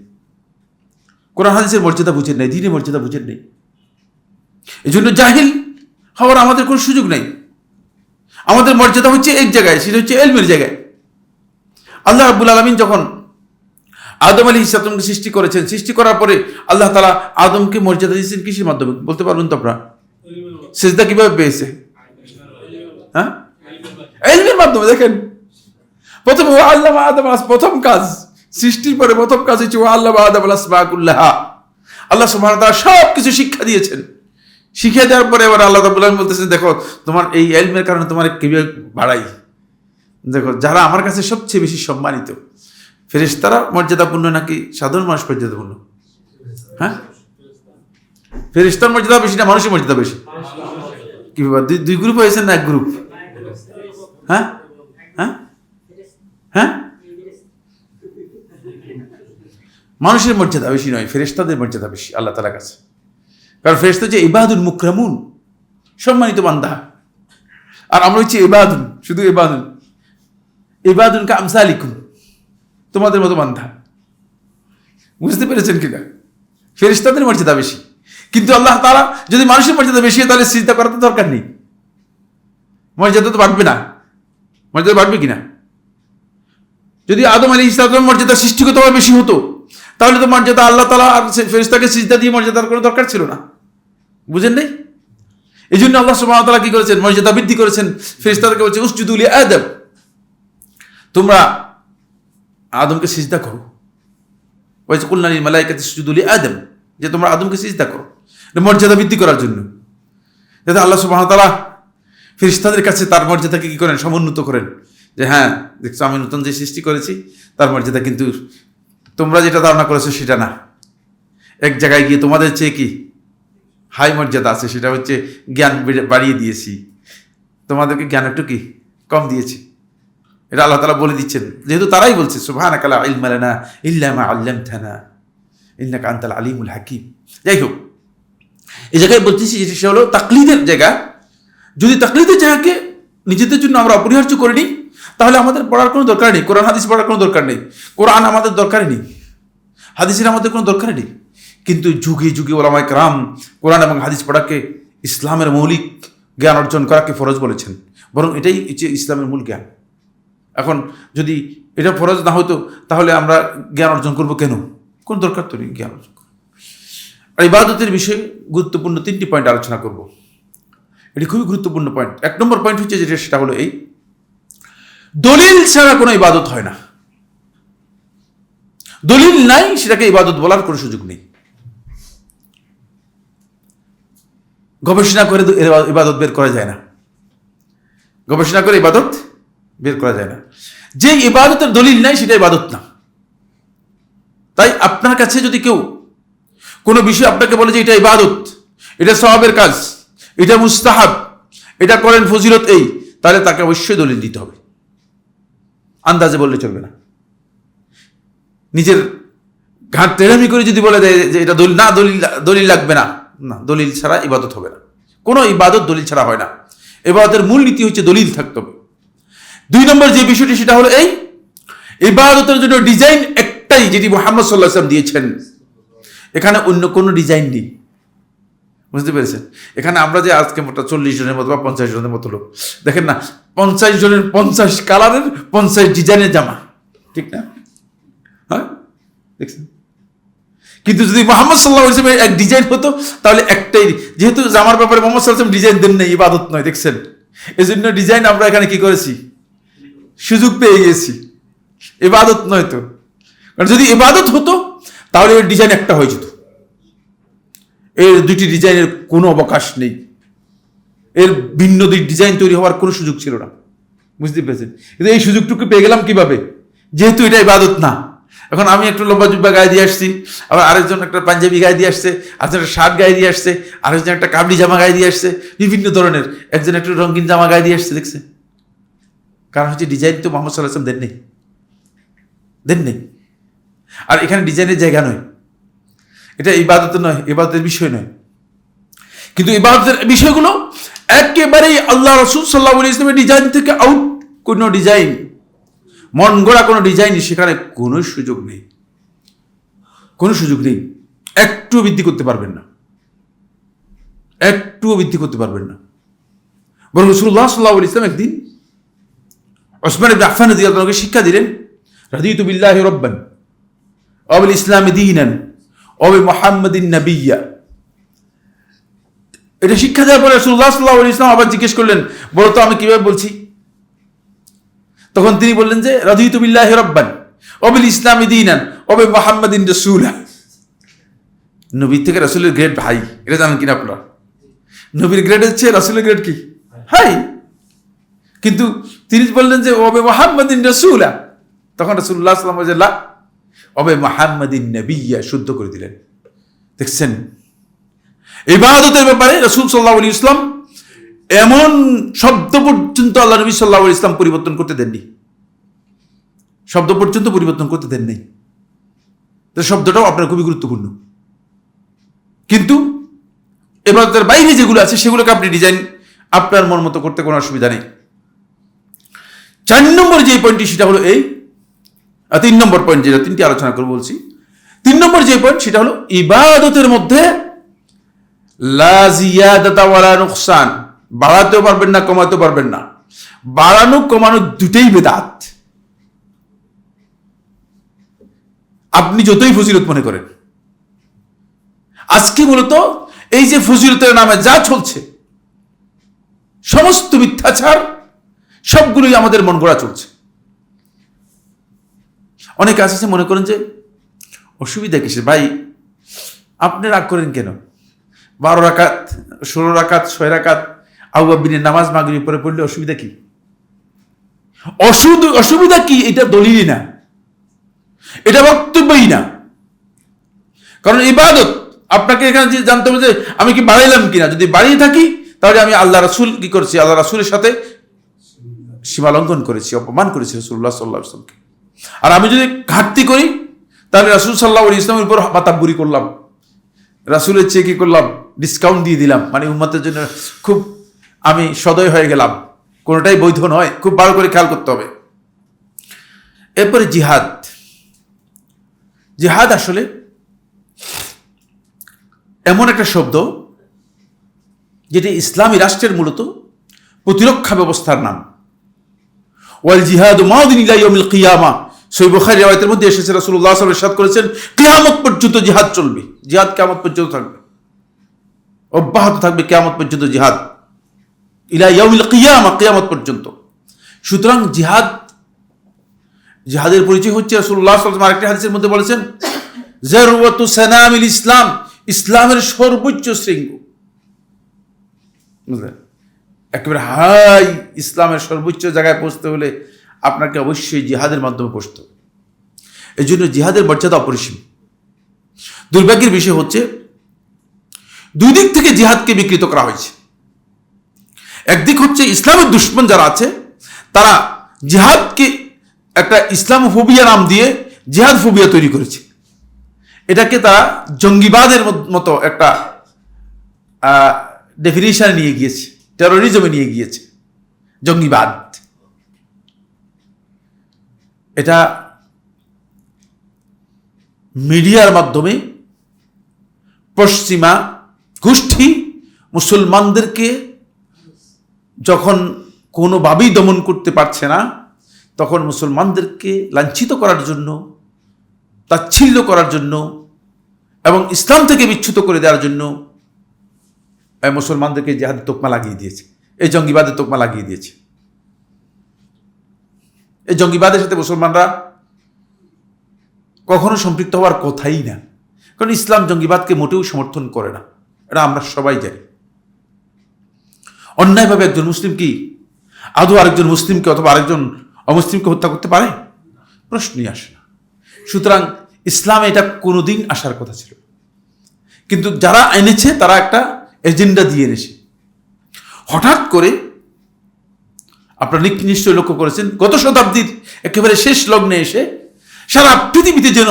কোরআন হাদিসের মর্যাদা বুঝেন নেই, দ্বীনের মর্যাদা বুঝেন নেই। এই জন্য জাহিল হওয়ার আমাদের কোনো সুযোগ নেই। আমাদের মর্যাদা হচ্ছে এক জায়গায়, সেটা হচ্ছে ইলমের জায়গায়। আল্লাহ রাব্বুল আলামিন যখন আদম আলাইহিস সালামকে সৃষ্টি করেছেন, সৃষ্টি করার পরে আল্লাহ তাআলা আদমকে মর্যাদা দিয়েছেন কিসের মাধ্যমে বলতে পারবেন তো আপনারা? সিজদা কিভাবে পেয়েছে? হ্যাঁ, ইলমের মাধ্যমে। দেখেন, প্রথমে আল্লাহ আদম, প্রথম কাজ সৃষ্টির পরে প্রথম কাজ হচ্ছে আল্লাহ আদম আল-আসমা কুল্লাহা। আল্লাহ সুবহানাহু ওয়া তাআলা সব কিছু শিক্ষা দিয়েছেন। শিখিয়ে দেওয়ার পরে এবার আল্লাহ রাব্বুল আলামিন বলতেছেন, দেখো তোমার এই ইলমের কারণে তোমার কিভাবে বাড়াই। দেখো, যারা আমার কাছে সবচেয়ে বেশি সম্মানিত, ফেরেশতারা মর্যাদাপূর্ণ নাকি সাধারণ মানুষ মর্যাদাপূর্ণ? হ্যাঁ, ফেরেশতার মর্যাদা বেশি না মানুষের মর্যাদা বেশি? কি ব্যাপার, দুই গ্রুপ হয়েছেন না এক গ্রুপ? হ্যাঁ হ্যাঁ হ্যাঁ, মানুষের মর্যাদা বেশি নয়, ফেরেশতাদের মর্যাদা বেশি আল্লাহ তাআলার কাছে। কারণ ফেরেশতা যে ইবাদুল মুকরামুন, সম্মানিত বান্দা, আর আমরা হচ্ছে ইবাদুন, শুধু ইবাদুন। ইবাদুন কা আমসালিকুম, তোমাদের মতো বান্দা। বুঝতে পেরেছেন কিনা? ফেরেশতাদের মর্যাদা বেশি, কিন্তু আল্লাহ তাআলা যদি মানুষের মর্যাদা বেশি হয় তাহলে সিজদা করার তো দরকার নেই, মর্যাদা তো বাড়বে না। মর্যাদা বাড়বে কিনা? যদি আদম আলাইহিস সালামের মর্যাদা সৃষ্টিগতভাবে বেশি হতো তাহলে তো মর্যাদা আল্লাহ তাআলা আর ফেরেশতাকে সিজদা দিয়ে মর্যাদার কোনো দরকার ছিল না। বুঝেন নাই? এই জন্য আল্লাহ সুবহানাহু ওয়া তাআলা কি করেছেন? মর্যাদা বৃদ্ধি করেছেন। ফেরেশতাদেরকে বলছে উসজুদু লি আদম, তোমরা আদমকে সিজদা করো। ওয়া ইয কুলনা লিল মালাইকাতি ইসজুদু লি আদম, যে তোমরা আদমকে সিজদা করো, মর্যাদা বৃদ্ধি করার জন্য, যাতে আল্লাহ সুবহানাহু ওয়া তাআলা ফেরেশতাদের কাছে তার মর্যাদাকে কি করেন? সমুন্নত করেন। যে হ্যাঁ, দেখছো আমি নতুন যে সৃষ্টি করেছি তার মর্যাদা কিন্তু তোমরা যেটা ধারণা করেছো সেটা না। এক জায়গায় গিয়ে তোমাদের চেয়ে কি হাই মর্যাদা আছে, সেটা হচ্ছে জ্ঞান বাড়িয়ে দিয়েছি, তোমাদেরকে জ্ঞান একটু কি কম দিয়েছি। এটা আল্লাহ তাআলা বলে দিচ্ছেন, যেহেতু তারাই বলছে সুবহানাকা লা ইলমা লানা ইল্লা মা আল্লামতানা ইন্নাকা আনতাল আলিমুল হাকিম। যাই হোক, এই জায়গায় বলতেছি যে সেটা হলো তাকলিদের জায়গা। যদি তাকলিদের জায়গাকে নিজেদের জন্য আমরা অপরিহার্য করে নিই তাহলে আমাদের পড়ার কোনো দরকার নেই, কোরআন হাদিস পড়ার কোনো দরকার নেই। কোরআন আমাদের দরকারই নেই, হাদিসের আমাদের কোনো দরকার নেই। কিন্তু যুগে যুগে ওলামায়ে কেরাম কোরআন এবং হাদিস পড়াকে ইসলামের মৌলিক জ্ঞান অর্জন করাকে ফরজ বলেছেন, বরং এটাই হচ্ছে ইসলামের মূল জ্ঞান। এখন যদি এটা ফরজ না হতো তাহলে আমরা জ্ঞান অর্জন করবো কেন? কোন দরকার তো নেই জ্ঞান অর্জন করার। আর ইবাদতের বিষয়ে গুরুত্বপূর্ণ 3টি পয়েন্ট আলোচনা করব। এটি খুবই গুরুত্বপূর্ণ পয়েন্ট। 1 নম্বর পয়েন্ট হচ্ছে যেটা, সেটা হলো এই, দলিল ছাড়া কোনো ইবাদত হয় না। দলিল নাই, সেটাকে ইবাদত বলার কোনো সুযোগ নেই। গবেষণা করে ইবাদত বের করা যায় না, গবেষণা করে ইবাদত বের করা যায় না। যে ইবাদতের দলিল নাই সেটা ইবাদত না। তাই আপনার কাছে যদি কেউ কোনো বিষয় আপনাকে বলে যে এটা ইবাদত, এটা সওয়াবের কাজ, এটা মুস্তাহাব, এটা করেন ফজিলত এই, তাহলে তাকে অবশ্যই দলিল দিতে হবে। আন্দাজে বললে চলবে না। নিজের ঘাট টেরামি করে যদি বলে দেয় যে এটা দলিল না, দলিল লাগবে না, না, দলিল ছাড়া ইবাদত হবে না। কোনো ইবাদত দলিল ছাড়া হয় না। ইবাদতের মূল নীতি হচ্ছে দলিল থাকতে হবে। 2 নম্বর যে বিষয়টি সেটা হলো এই, ইবাদতের জন্য ডিজাইন একটাই, যেটি মুহাম্মদ সাল্লাল্লাহু আলাইহি ওয়াসাল্লাম দিয়েছেন। এখানে অন্য কোনো ডিজাইন নেই। বুঝতে পেরেছেন? এখানে আমরা যে আজকে মোটা 40 জনের মতো বা 50 জনের মতো লোক, দেখেন না, 50 জনের 50 কালারের 50 ডিজাইনের জামা, ঠিক না? হ্যাঁ, দেখছেন? কিন্তু যদি মোহাম্মদ সাল্লাল্লাহু আলাইহি ওয়াসাল্লামের এক ডিজাইন হতো তাহলে একটাই, যেহেতু জামার ব্যাপারে মোহাম্মদ সাল্লাল্লাহু আলাইহি ওয়াসাল্লাম ডিজাইন দেন নাই, ইবাদত নয়, দেখছেন, এই জন্য ডিজাইন আমরা এখানে কি করেছি, সুযোগ পেয়ে গেছি, ইবাদত নয় তো। কারণ যদি ইবাদত হতো তাহলে এর ডিজাইন একটা হয়ে যেত, এর দুইটি ডিজাইনের কোনো অবকাশ নেই, এর ভিন্ন দুই ডিজাইন তৈরি হওয়ার কোনো সুযোগ ছিল না, বুঝতে পেরেছেন? কিন্তু এই সুযোগটুকু পেয়ে গেলাম কিভাবে, যেহেতু এটা ইবাদত না। এখন আমি একটু লম্বা জুব্বা গায়ে দিয়ে আসছি, আবার আরেকজন একটা পাঞ্জাবি গায়ে দিয়ে আসছে, আরেকজন একটা শার্ট গায়ে দিয়ে আসছে, আরেকজন একটা কাবলি জামা গায়ে দিয়ে আসছে, বিভিন্ন ধরনের, একজন একটু রঙিন জামা গায়ে দিয়ে আসছে, দেখছে? কারণ হচ্ছে ডিজাইন তো মোহাম্মদ সাল্লাল্লাহু আলাইহি ওয়াসাল্লাম দেন নেই। আর এখানে ডিজাইনের জায়গা নয়, এটা ইবাদত নয়, ইবাদতের বিষয় নয়। কিন্তু ইবাদতের বিষয়গুলো একেবারেই আল্লাহ রাসূল সাল্লাল্লাহু আলাইহি ওয়াসাল্লামের ডিজাইন থেকে আউট, কোনো ডিজাইন, মন গড়া কোনো ডিজাইন সেখানে কোনো সুযোগ নেই, কোনো সুযোগ নেই। একটু বৃদ্ধি করতে পারবেন না, একটুও বৃদ্ধি করতে পারবেন না। বরং রাসূলুল্লাহ সাল্লাল্লাহু আলাইহি ওয়াসাল্লাম একদিন উসমান ইবনে আফফান রাদিয়াল্লাহু আনহু শিক্ষা দিলেন, রাদিতু বিল্লাহি রাব্বান ওয়া বিল ইসলামি দীনান ওয়া বি মুহাম্মাদিন নাবিয়্যা। এটা শিক্ষা দেওয়ার পরে রাসূলুল্লাহ সাল্লাল্লাহু আলাইহি ওয়াসাল্লাম আবার জিজ্ঞেস করলেন, বলো তো আমি কিভাবে বলছি? তখন তিনি বললেন যে রাদিতু বিল্লাহি রাব্বান ওয়া বিল ইসলামি দীনান ওয়া বি মুহাম্মাদিন রাসূলা। নবী থেকে রাসূলের গ্রেড ভাই, এটা জানেন কিনা আপনারা? নবীর গ্রেড হচ্ছে, রাসূলের গ্রেড কি? হাই। কিন্তু তিনি বললেন যে ওয়া বি মুহাম্মাদিন রাসূলা, তখন রাসূলুল্লাহ সাল্লাল্লাহু আলাইহি ওয়াসাল্লাম ওয়া বি মুহাম্মাদিন নাবিয়্যা শুদ্ধ করে দিলেন। দেখছেন, ইবাদতের ব্যাপারে রাসূল সাল্লাল্লাহু আলাইহি ওয়াসাল্লাম এমন শব্দ পর্যন্ত আল্লাহ নবী সাল্লাল্লাহু আলাইহি ওয়াসাল্লাম পরিবর্তন করতে দেননি, শব্দ পর্যন্ত পরিবর্তন করতে দেন নাই। শব্দটাও আপনার খুবই গুরুত্বপূর্ণ। কিন্তু ইবাদতের বাইরে যেগুলো আছে সেগুলোকে আপনি ডিজাইন আপনার মন মতো করতে কোনো অসুবিধা নেই। 4 নম্বর যে পয়েন্টটি সেটা হলো এই, 3 নম্বর পয়েন্ট, যেটা 3টি আলোচনা করে বলছি। 3 নম্বর যে পয়েন্ট সেটা হলো ইবাদতের মধ্যে লা জিয়াদাতা ওয়ালা নুকসান, বাড়াতেও পারবেন না, কমাতেও পারবেন না। বাড়ানো কমানো দুটেই বেদাত, আপনি যতই ফজিলত মনে করেন। আজকে মূলত এই যে ফজিলতের নামে যা চলছে, সমস্ত মিথ্যাচার, সবগুলোই আমাদের মন গড়া চলছে। অনেকে আসছে মনে করেন যে অসুবিধা কিসের ভাই, আপনি রাগ করেন কেন? 12 রাকাত, 16 রাকাত, 6 রাকাত আউয়াবিনের নামাজ মাগরিব পরে পড়লে অসুবিধা কি? অসুবিধা কি? এটা দলিলই না, এটা বক্তব্যই না। কারণ ইবাদত আপনাকে এখানে জানতে হবে যে আমি কি বাড়াইলাম কিনা। যদি বাড়িয়ে থাকি তাহলে আমি আল্লাহ রাসূল কি করেছি, আল্লাহ রাসূলের সাথে সীমা লঙ্ঘন করেছি, অপমান করেছি রাসূলুল্লাহ সাল্লাল্লাহু আলাইহি ওয়াসাল্লামকে। আর আমি যদি ঘাটতি করি তাহলে রাসূল সাল্লাল্লাহু আলাইহি ওয়াসাল্লামের উপর মাতাব্বুরি করলাম, রাসূলের চেয়ে কি করলাম, ডিসকাউন্ট দিয়ে দিলাম, মানে উম্মতের জন্য খুব আমি সদয় হয়ে গেলাম। কোনোটাই বৈধ নয়, খুব ভালো করে খেয়াল করতে হবে। এরপরে জিহাদ। জিহাদ আসলে এমন একটা শব্দ যেটি ইসলামী রাষ্ট্রের মূলত প্রতিরক্ষা ব্যবস্থার নাম। ওয়াল জিহাদু মাউদিন ইলা ইয়াউমিল কিয়ামা, সহিহ বুখারী riwayat-এর মধ্যে এসেছে রাসূলুল্লাহ সাল্লাল্লাহু আলাইহি ওয়াসাল্লাম ইরশাদ করেছেন, কিয়ামত পর্যন্ত জিহাদ চলবে, জিহাদ কিয়ামত পর্যন্ত থাকবে, অব্যাহত থাকবে কিয়ামত পর্যন্ত জিহাদ, ইলা ইয়াউমিল কিয়ামা, কিয়ামত পর্যন্ত। সুতরাং জিহাদের পরিচয় হচ্ছে রাসূলুল্লাহ সাল্লাল্লাহু আলাইহি ওয়াসাল্লাম আরেকটি হাদিসের মধ্যে বলেছেন, যারওয়াতু সানামিল ইসলাম, ইসলামের সর্বোচ্চ শৃঙ্গ। বুঝলেন? একেবারে হাই ইসলামের সর্বোচ্চ জায়গায় পৌঁছতে হলে আপনাকে অবশ্যই জিহাদের মাধ্যমে পৌঁছতে হবে। এই জন্য জিহাদের মর্যাদা অপরিসীম। দুর্ভাগ্যের বিষয় হচ্ছে 2 দিক থেকে জিহাদকে বিকৃত করা হয়েছে। একদিক হচ্ছে ইসলামের দুশমন যারা আছে তারা জিহাদকে একটা ইসলামোফোবিয়া নাম দিয়ে জিহাদ ফোবিয়া তৈরি করেছে। এটাকে তারা জঙ্গিবাদের মতো একটা ডেফিনিশনে নিয়ে গিয়েছে, টেরোরিজমে নিয়ে গিয়েছে জঙ্গিবাদ। এটা মিডিয়ার মাধ্যমে পশ্চিমা গোষ্ঠী মুসলমানদেরকে যখন কোনোভাবেই দমন করতে পারছে না, তখন মুসলমানদেরকে লাঞ্ছিত করার জন্য, তাচ্ছিল্য করার জন্য এবং ইসলাম থেকে বিচ্যুত করে দেওয়ার জন্য মুসলমানদেরকে জিহাদের তোকমা লাগিয়ে দিয়েছে, এই জঙ্গিবাদের তোকমা লাগিয়ে দিয়েছে। এই জঙ্গিবাদের সাথে মুসলমানরা কখনো সম্পৃক্ত হওয়ার কথাই না, কারণ ইসলাম জঙ্গিবাদকে মোটেও সমর্থন করে না, এটা আমরা সবাই জানি। অন্যায়ভাবে একজন মুসলিম কি আদৌ আরেকজন মুসলিমকে অথবা আরেকজন অমুসলিমকে হত্যা করতে পারে? প্রশ্নই আসে না। সুতরাং ইসলামে এটা কোনোদিন আসার কথা ছিল, কিন্তু যারা এনেছে তারা একটা এজেন্ডা দিয়ে এনেছে। হঠাৎ করে আপনারা নিশ্চয়ই লক্ষ্য করেছেন, গত শতাব্দীর একেবারে শেষ লগ্নে এসে সারা পৃথিবীতে যেন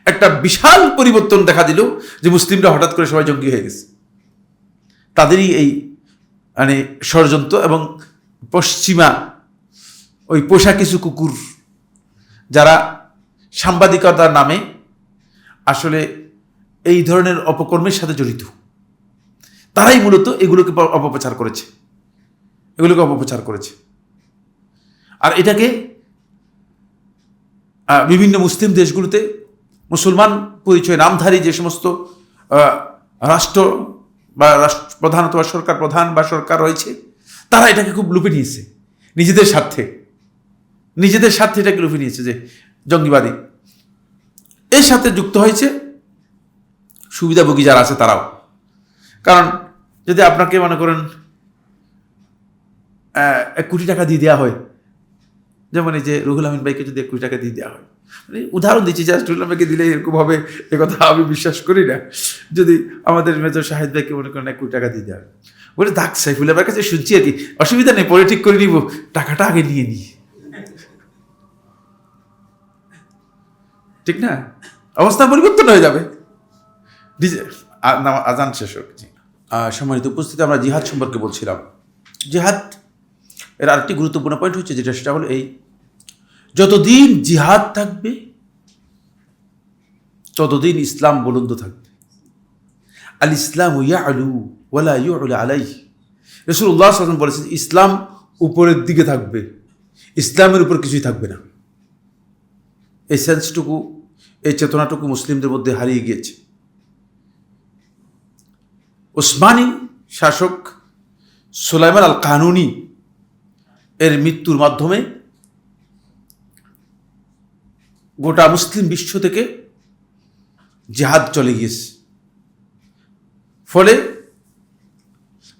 একটা বিশাল পরিবর্তন দেখা দিল, যে মুসলিমরা হঠাৎ করে সবাই জঙ্গি হয়ে গেছে। তাদেরই এই মানে ষড়যন্ত্র এবং পশ্চিমা ওই পোষা কিছু কুকুর যারা সাংবাদিকতার নামে আসলে এই ধরনের অপকর্মের সাথে জড়িত, তারাই মূলত এগুলোকে অপপ্রচার করেছে। আর এটাকে বিভিন্ন মুসলিম দেশগুলোতে মুসলমান পরিচয় নামধারী যে সমস্ত রাষ্ট্র বা প্রধান অথবা সরকার প্রধান বা সরকার রয়েছে, তারা এটাকে খুব লুপে নিয়েছে নিজেদের স্বার্থে এটাকে লুপে নিয়েছে যে জঙ্গিবাদী। এর সাথে যুক্ত হয়েছে সুবিধাভোগী যারা আছে তারাও। কারণ যদি আপনাকে মনে করেন 1 কোটি টাকা দিয়ে দেওয়া হয়, যেমন এই যে রুহুল আমিন ভাইকে যদি 1 কোটি টাকা দিয়ে দেওয়া হয়, মানে উদাহরণ দিচ্ছি, জাস্ট রুহুল আমিনকে দিলে এরকম হবে এ কথা আমি বিশ্বাস করি না। যদি আমাদের মেজর শাহিদ ভাইকে মনে করেন 1 কোটি টাকা দিয়ে দেওয়া হয়, বলে দাগ সাইফুল আমার কাছে শুনছি আর কি, অসুবিধা নেই, পরে ঠিক করে নিব, টাকাটা আগে নিয়ে নিই, ঠিক না? অবস্থা পরিবর্তন হয়ে যাবে। আজান শেষ হোক। সম্মানিত উপস্থিতি, আমরা জিহাদ সম্পর্কে বলছিলাম। জিহাদ এর আরেকটি গুরুত্বপূর্ণ পয়েন্ট হচ্ছে যেটা, সেটা হলো এই, যতদিন জিহাদ থাকবে ততদিন ইসলাম বুলন্দ থাকবে। আল ইসলাম ইয়ালু ওয়ালা ইউলা আলাইহি। রাসূলুল্লাহ সাল্লাল্লাহু আলাইহি ওয়াসাল্লাম বলেছেন, ইসলাম উপরের দিকে থাকবে, ইসলামের উপর কিছুই থাকবে না। এই সেন্সটুকু, এই চেতনাটুকু মুসলিমদের মধ্যে হারিয়ে গিয়েছে। উসমানী শাসক সুলাইমান আল কানুনি এর মৃত্যুর মাধ্যমে গোটা মুসলিম বিশ্ব থেকে জিহাদ চলে গিয়েছে। ফলে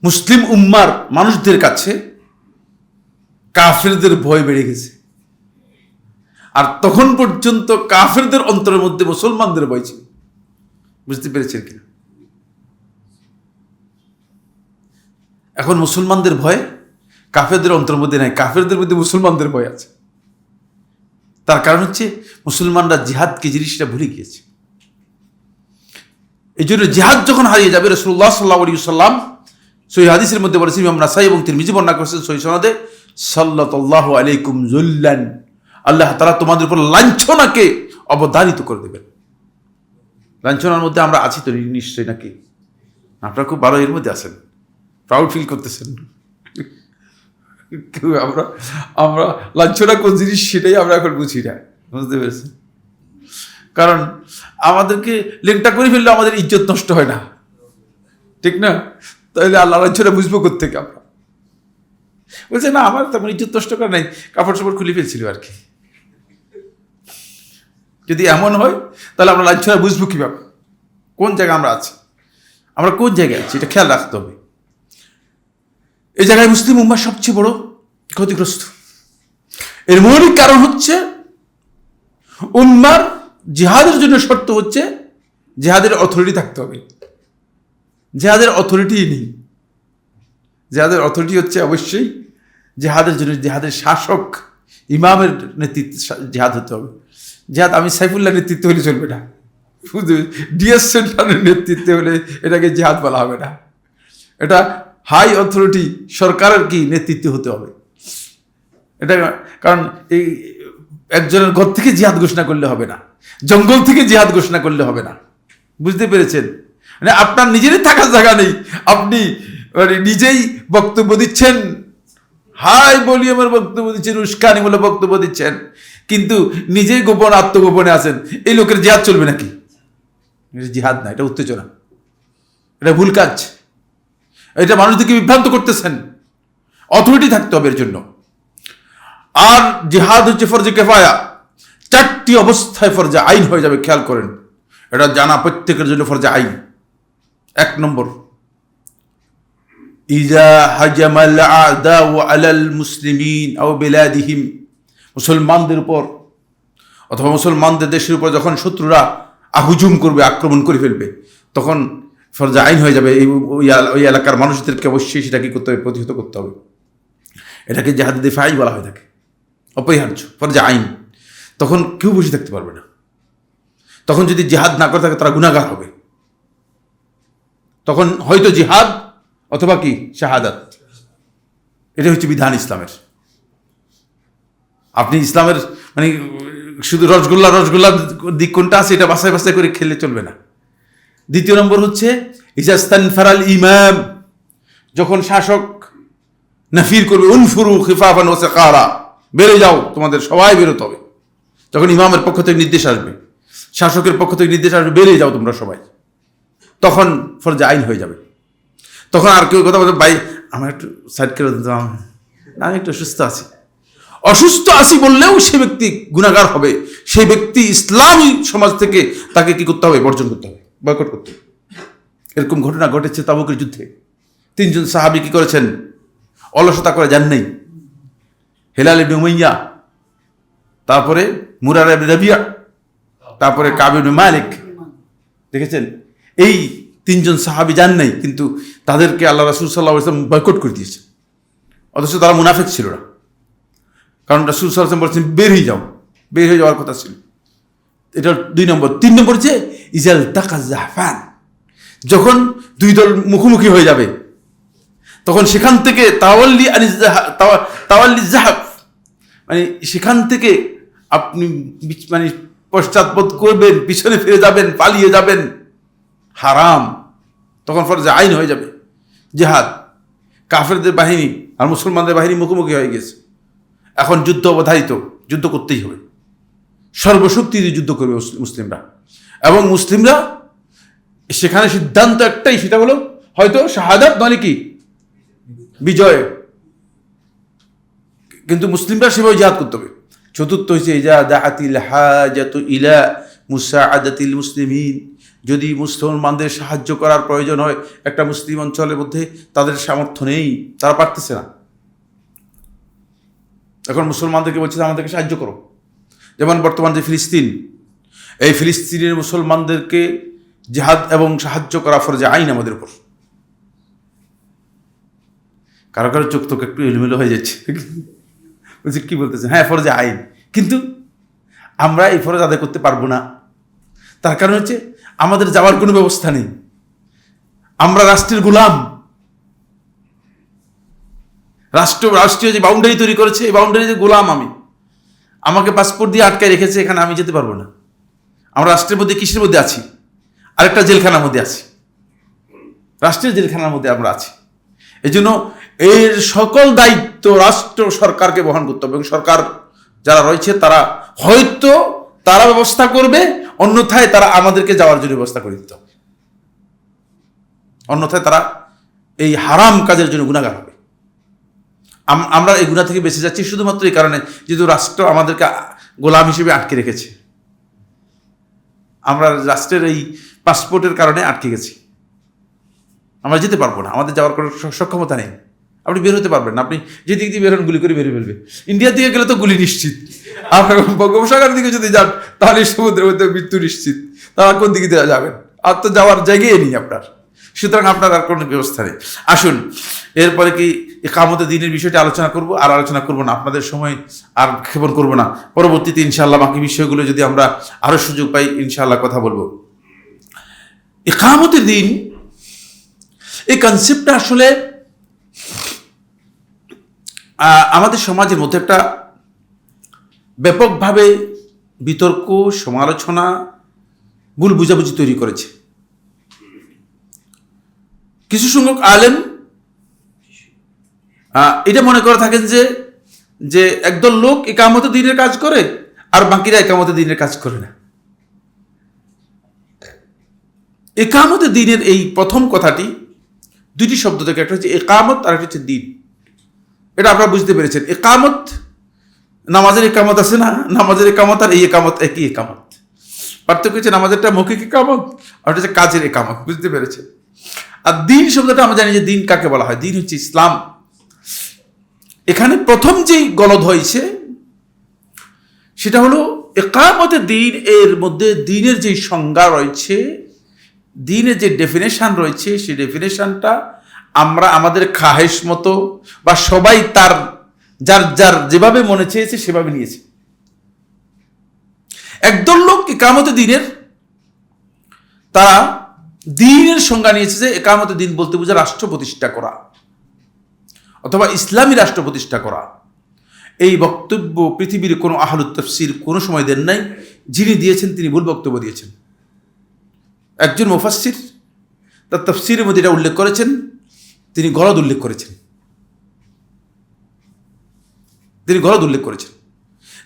মুসলিম উম্মার মানুষদের কাছে কাফেরদের ভয় বেড়ে গেছে। আর তখন পর্যন্ত কাফেরদের অন্তরের মধ্যে মুসলমানদের ভয় ছিল। বুঝতে পেরেছেন কিনা? এখন মুসলমানদের ভয় কাফেরদের অন্তরের মধ্যে নাই, কাফেরদের মধ্যে মুসলমানদের ভয় আছে। তার কারণ হচ্ছে মুসলমানরা জিহাদ কি জিনিসটা ভুলে গিয়েছে। এই জন্য জিহাদ যখন হারিয়ে যাবে, রাসূলুল্লাহ সাল্লাল্লাহু আলাইহি ওয়াসাল্লাম সহিহ হাদিসের মধ্যে বলেছেন, ইমাম নাসাই এবং তিরমিজি বর্ণনা করেছেন সহিহ সনদে, সাল্লাল্লাহু আলাইকুম যুল্লান, আল্লাহ তাআলা তোমাদের উপর লাঞ্ছনাকে অবধারিত করে দেবেন। লাঞ্ছনার মধ্যে আমরা আছি তো নিশ্চয়ই, নাকি? আপনারা খুব ভালো এর মধ্যে আছেন, প্রাউড ফিল করতেছেন। আমরা লাঞ্ছনা কোন জিনিস সেটাই আমরা এখন বুঝি না। বুঝতে পেরেছেন? কারণ আমাদেরকে লেংটা করে ফেললে আমাদের ইজ্জত নষ্ট হয় না, ঠিক না? তাহলে আল্লাহ লাঞ্ছনা বুঝবো কোত্থেকে? আমরা বলছে না, আমার তেমন ইজ্জত নষ্ট করে নাই, কাপড় চাপড় খুলে ফেলছিল আর কি। যদি এমন হয় তাহলে আমরা লাঞ্ছনা বুঝবো কিভাবে? কোন জায়গায় আমরা আছি, আমরা কোন জায়গায় আছি, এটা খেয়াল রাখতে হবে। এই জায়গায় মুসলিম উম্মাহ সবচেয়ে বড় ক্ষতিগ্রস্ত। এর মৌলিক কারণ হচ্ছে, উম্মার জিহাদের জন্য শর্ত হচ্ছে জিহাদের অথরিটি থাকতে হবে। জিহাদের অথরিটি নেই। জিহাদের অথরিটি হচ্ছে অবশ্যই জিহাদের জন্য জিহাদের শাসক ইমামের নেতৃত্বে জিহাদ হতে হবে। জিহাদ আমি সাইফুল্লাহ নেতৃত্বে হলে চলবে না, শুধু ডিএস সেন্টারের নেতৃত্বে হলে এটাকে জিহাদ বলা হবে না। এটা হাই অথরিটি সরকারের কি নেতৃত্বে হতে হবে এটা। কারণ এই একজনের ঘর থেকে জিহাদ ঘোষণা করলে হবে না, জঙ্গল থেকে জিহাদ ঘোষণা করলে হবে না। বুঝতে পেরেছেন? মানে আপনার নিজেরই থাকার জায়গা নেই, আপনি মানে নিজেই বক্তব্য দিচ্ছেন, হাই ভলিউমের বক্তব্য দিচ্ছেন, উস্কানিমূলক বক্তব্য দিচ্ছেন, কিন্তু নিজেই গোপন আত্মগোপনে আছেন। এই লোকের জিহাদ চলবে নাকি? এটা জিহাদ না, এটা উত্তেজনা, এটা ভুল কাজ, এটা মানুষদেরকে বিভ্রান্ত করতেছেন। অথরিটি থাকতে হবে এর জন্য। আর জিহাদ হচ্ছে ফরজে কিফায়া, 4টি অবস্থায় ফরজে আইন হয়ে যাবে, খেয়াল করেন, এটা জানা প্রত্যেকের জন্য ফরজে আইন। 1 নম্বর, ইজা হাজামাল আ'দাউ আলাল মুসলিমিন আও বিলাদিহিম, মুসলমানদের উপর অথবা মুসলমানদের দেশের উপর যখন শত্রুরা হুজুম করবে, আক্রমণ করে ফেলবে, তখন ফরজে আইন হয়ে যাবে ওই এলাকার মানুষদেরকে অবশ্যই সেটাকে করতে হবে, প্রতিহত করতে হবে। এটাকে জিহাদ দিফাই বলা হয়ে থাকে, অপরিহার্য ফরজে আইন। তখন কেউ বসে থাকতে পারবে না। তখন যদি জিহাদ না করে থাকে তারা গুনাহগার হবে। তখন হয়তো জিহাদ অথবা কি শাহাদাত, এটা হচ্ছে বিধান ইসলামের। আপনি ইসলামের মানে শুধু রসগোল্লা দিক কোনটা আছে এটা বাছাই বাছাই করে খেলে চলবে না। 2 নম্বর হচ্ছে ইজাস্তানফারাল ইমাম, যখন শাসক নাফির করবে, উনফুরু খিফাফান ওয়া সিকারা, বেড়ে যাও, তোমাদের সবাই বেরোতে হবে। যখন ইমামের পক্ষ থেকে নির্দেশ আসবে, শাসকের পক্ষ থেকে নির্দেশ আসবে, বেরিয়ে যাও তোমরা সবাই, তখন ফরজে আইন হয়ে যাবে। তখন আর কেউ কথা বলতে, ভাই আমার একটু সাইড করে দিতাম, আমি একটু অসুস্থ আছি বললেও সে ব্যক্তি গুনাহগার হবে। সেই ব্যক্তি ইসলামী সমাজ থেকে তাকে কি করতে হবে? বর্জন করতে হবে, বয়কট করতে হবে। এরকম ঘটনা ঘটেছে তাবুকের যুদ্ধে। 3 জন সাহাবী কি করেছেন? অলসতা করে যান নাই। হেলাল ইবনে উমাইয়া, তারপরে মুরারা ইবনে রাবিয়া, তারপরে কাব ইবনে মালিক। দেখেছেন, এই 3 জন সাহাবী যান নাই, কিন্তু তাদেরকে আল্লাহ রাসূল সাল্লাল্লাহু আলাইহি ওয়াসাল্লাম বয়কট করে দিয়েছে। অথচ তারা মুনাফিক ছিল না, কারণ রাসূল সাল্লাল্লাহু আলাইহি ওয়াসাল্লাম বলছেন বের হয়ে যাওয়ার কথা ছিল। এটা 2 নম্বর। 3 নম্বর যে ইজাল তাকা জাহফান, যখন 2 দল মুখোমুখি হয়ে যাবে, তখন সেখান থেকে তাওয়াল্লি জাহাব, মানে সেখান থেকে আপনি মানে পশ্চাৎপদ করবেন, পিছনে ফিরে যাবেন, পালিয়ে যাবেন, হারাম। তখন ফরজে আইন হয়ে যাবে জিহাদ। কাফেরদের বাহিনী আর মুসলমানদের বাহিনী মুখোমুখি হয়ে গেছে, এখন যুদ্ধ অবধারিত, যুদ্ধ করতেই হবে। সর্বশক্তি দিয়ে যুদ্ধ করবে মুসলিমরা, এবং মুসলিমরা সেখানে সিদ্ধান্ত একটাই, সেটা হলো হয়তো শাহাদাত নয় কি বিজয়, কিন্তু মুসলিমরা সেভাবে জিহাদ করতে হবে। 4র্থ হচ্ছে ইজা দাআতিল হাজাতু ইলা মুসাআদাতিল মুসলিমিন, যদি মুসলমানদের সাহায্য করার প্রয়োজন হয়, একটা মুসলিম অঞ্চলের মধ্যে তাদের সামর্থ্য নেই, তারা পারতেছে না, এখন মুসলমানদেরকে বলছে আমাদেরকে সাহায্য করো। যেমন বর্তমান যে ফিলিস্তিন, এই ফিলিস্তিনের মুসলমানদেরকে জিহাদ এবং সাহায্য করা ফরজে আইন আমাদের উপর। কারো কারো চোখ তোকে একটু এলোমেলো হয়ে যাচ্ছে, বলছি কি বলতেছে? হ্যাঁ, ফরজে আইন, কিন্তু আমরা এই ফরজ আদায় করতে পারবো না। তার কারণ হচ্ছে আমাদের যাওয়ার কোনো ব্যবস্থা নেই, আমরা রাষ্ট্রের গোলাম। রাষ্ট্রীয় যে বাউন্ডারি তৈরি করেছে, এই বাউন্ডারিতে গোলাম আমি, আমাকে পাসপোর্ট দিয়ে আটকায় রেখেছে, এখানে আমি যেতে পারবো না। আমরা রাষ্ট্রের মধ্যে কিসের মধ্যে আছি? আরেকটা জেলখানার মধ্যে আছি, রাষ্ট্রের জেলখানার মধ্যে আমরা আছি। এই জন্য এর সকল দায়িত্ব রাষ্ট্র সরকারকে বহন করতে হবে, এবং সরকার যারা রয়েছে তারা হয়তো তারা ব্যবস্থা করবে, অন্যথায় তারা আমাদেরকে যাওয়ার জন্য ব্যবস্থা করে দিতে হবে, অন্যথায় তারা এই হারাম কাজের জন্য গুনাহগার হবে। আমরা এই গুনাহ থেকে বেঁচে যাচ্ছি শুধুমাত্র এই কারণে, যেহেতু রাষ্ট্র আমাদেরকে গোলাম হিসেবে আটকে রেখেছে। আমরা রাষ্ট্রের এই পাসপোর্টের কারণে আটকে গেছি, আমরা যেতে পারবো না, আমাদের যাওয়ার কোনো সক্ষমতা নেই। আপনি বের হতে পারবেন না, আপনি যেদিক দিয়ে বেরোন গুলি করে বেরিয়ে ফেলবে। ইন্ডিয়া দিকে গেলে তো গুলি নিশ্চিত, আপনার বঙ্গোপসাগরের দিকে যদি যান তাহলে সমুদ্রের মধ্যে মৃত্যু নিশ্চিত। তারা কোন দিকে দেওয়া যাবেন? আর তো যাওয়ার জায়গায় নেই আপনার, সুতরাং আপনার আর কোনো ব্যবস্থা নেই। আসুন, এরপরে কি ইকামতে দ্বীনের বিষয়টি আলোচনা করব, আর আলোচনা করব না, আপনাদের সময় আর ক্ষেপণ করব না। পরবর্তীতে ইনশাআল্লাহ বাকি বিষয়গুলো যদি আমরা আরো সুযোগ পাই ইনশাআল্লাহ কথা বলবো। ইকামতের দ্বীন, এই কনসেপ্টটা আসলে আমাদের সমাজের মধ্যে একটা ব্যাপকভাবে বিতর্ক, সমালোচনা, ভুল বুঝাবুঝি তৈরি করেছে। কিছু সংখ্যক আলেম এটা মনে করে থাকেন যে একদল লোক ইকামতে দ্বীনের কাজ করে আর বাকিরা ইকামতে দ্বীনের কাজ করে না। ইকামতে দ্বীনের এই প্রথম কথাটি দুইটি শব্দ থেকে, একটা হচ্ছে ইকামত আর একটা হচ্ছে দ্বীন। এটা আপনারা বুঝতে পেরেছেন। ইকামত, নামাজের ইকামত আছে না, নামাজের ইকামত আর এই ইকামত একই ইকামত। পার্থক্য হচ্ছে নামাজেরটা মৌখিক ইকামত আর হচ্ছে কাজের ইকামত, বুঝতে পেরেছেন। আর দ্বীন শব্দটা আমরা জানি যে দ্বীন কাকে বলা হয়, দ্বীন হচ্ছে ইসলাম। এখানে প্রথম যেই গলদ হয়েছে সেটা হলো ইকামতে দ্বীন, এর মধ্যে দ্বীনের যে সংজ্ঞা রয়েছে, দ্বীনের যে ডেফিনেশন রয়েছে, সেই ডেফিনেশনটা আমরা আমাদের খাহেশ মতো বা সবাই তার যার যার যেভাবে মনে চেয়েছে সেভাবে নিয়েছে। একদল লোক ইকামতে দ্বীনের, তারা দ্বীনের সংজ্ঞা নিয়েছে যে ইকামতে দ্বীন বলতে বোঝায় রাষ্ট্র প্রতিষ্ঠা করা অথবা ইসলামী রাষ্ট্র প্রতিষ্ঠা করা। এই বক্তব্য পৃথিবীর কোনো আহলুত তাফসীর কোনো সময় দেন নাই। যিনি দিয়েছেন তিনি ভুল বক্তব্য দিয়েছেন। একজন মুফাসসির তার তাফসীরের মধ্যে এটা উল্লেখ করেছেন, তিনি গলদ উল্লেখ করেছেন।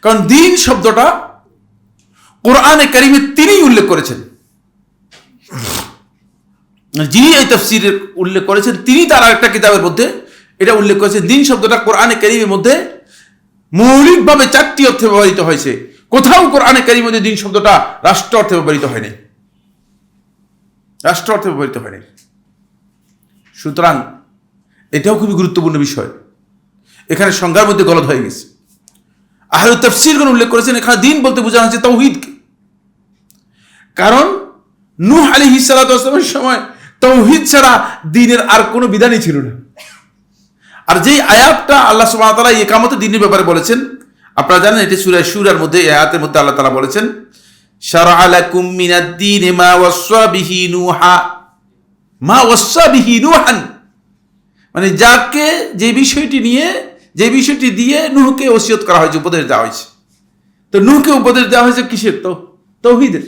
কারণ দ্বীন শব্দটা কোরআনে কারিমে তিনিই উল্লেখ করেছেন। যিনি এই তাফসীরের উল্লেখ করেছেন তিনি তার আরেকটা কিতাবের মধ্যে এটা উল্লেখ করেছেন। দ্বীন শব্দটা কোরআনে কারিমের মধ্যে মৌলিকভাবে 4টি অর্থে ব্যবহৃত হয়েছে। কোথাও কোরআনে কারিমের মধ্যে দ্বীন শব্দটা রাষ্ট্র অর্থে ব্যবহৃত হয়নি, সুতরাং এটাও খুবই গুরুত্বপূর্ণ বিষয়। এখানে সংজ্ঞার মধ্যে গলদ হয়ে গেছে। আহলে তাফসীরগণ উল্লেখ করেছেন এখানে দ্বীন বলতে বোঝানো হচ্ছে তাওহীদকে। কারণ নূহ আলাইহিস সালাতু ওয়াস সালামের সময় তাওহীদ ছাড়া দ্বীনের আর কোনো বিধানই ছিল না। আর যেই আয়াতটা আল্লাহ সুবহানাহু ওয়া তাআলা ইকামতে দ্বীনের ব্যাপারে বলেছেন, আপনারা জানেন এটি সূরা শুরার মধ্যে, এই আয়াতের মধ্যে আল্লাহ তাআলা বলেছেন শারআ লাকুম মিনাদ-দীন মা ওয়াসসা বিহি নূহান, মানে যাকে যে বিষয়টি দিয়ে নূহকে ওসিয়ত করা হয়েছে, উপদেশ দেওয়া হয়েছে। তো নূহকে উপদেশ দেওয়া হয়েছে কিসের? তাওহীদের।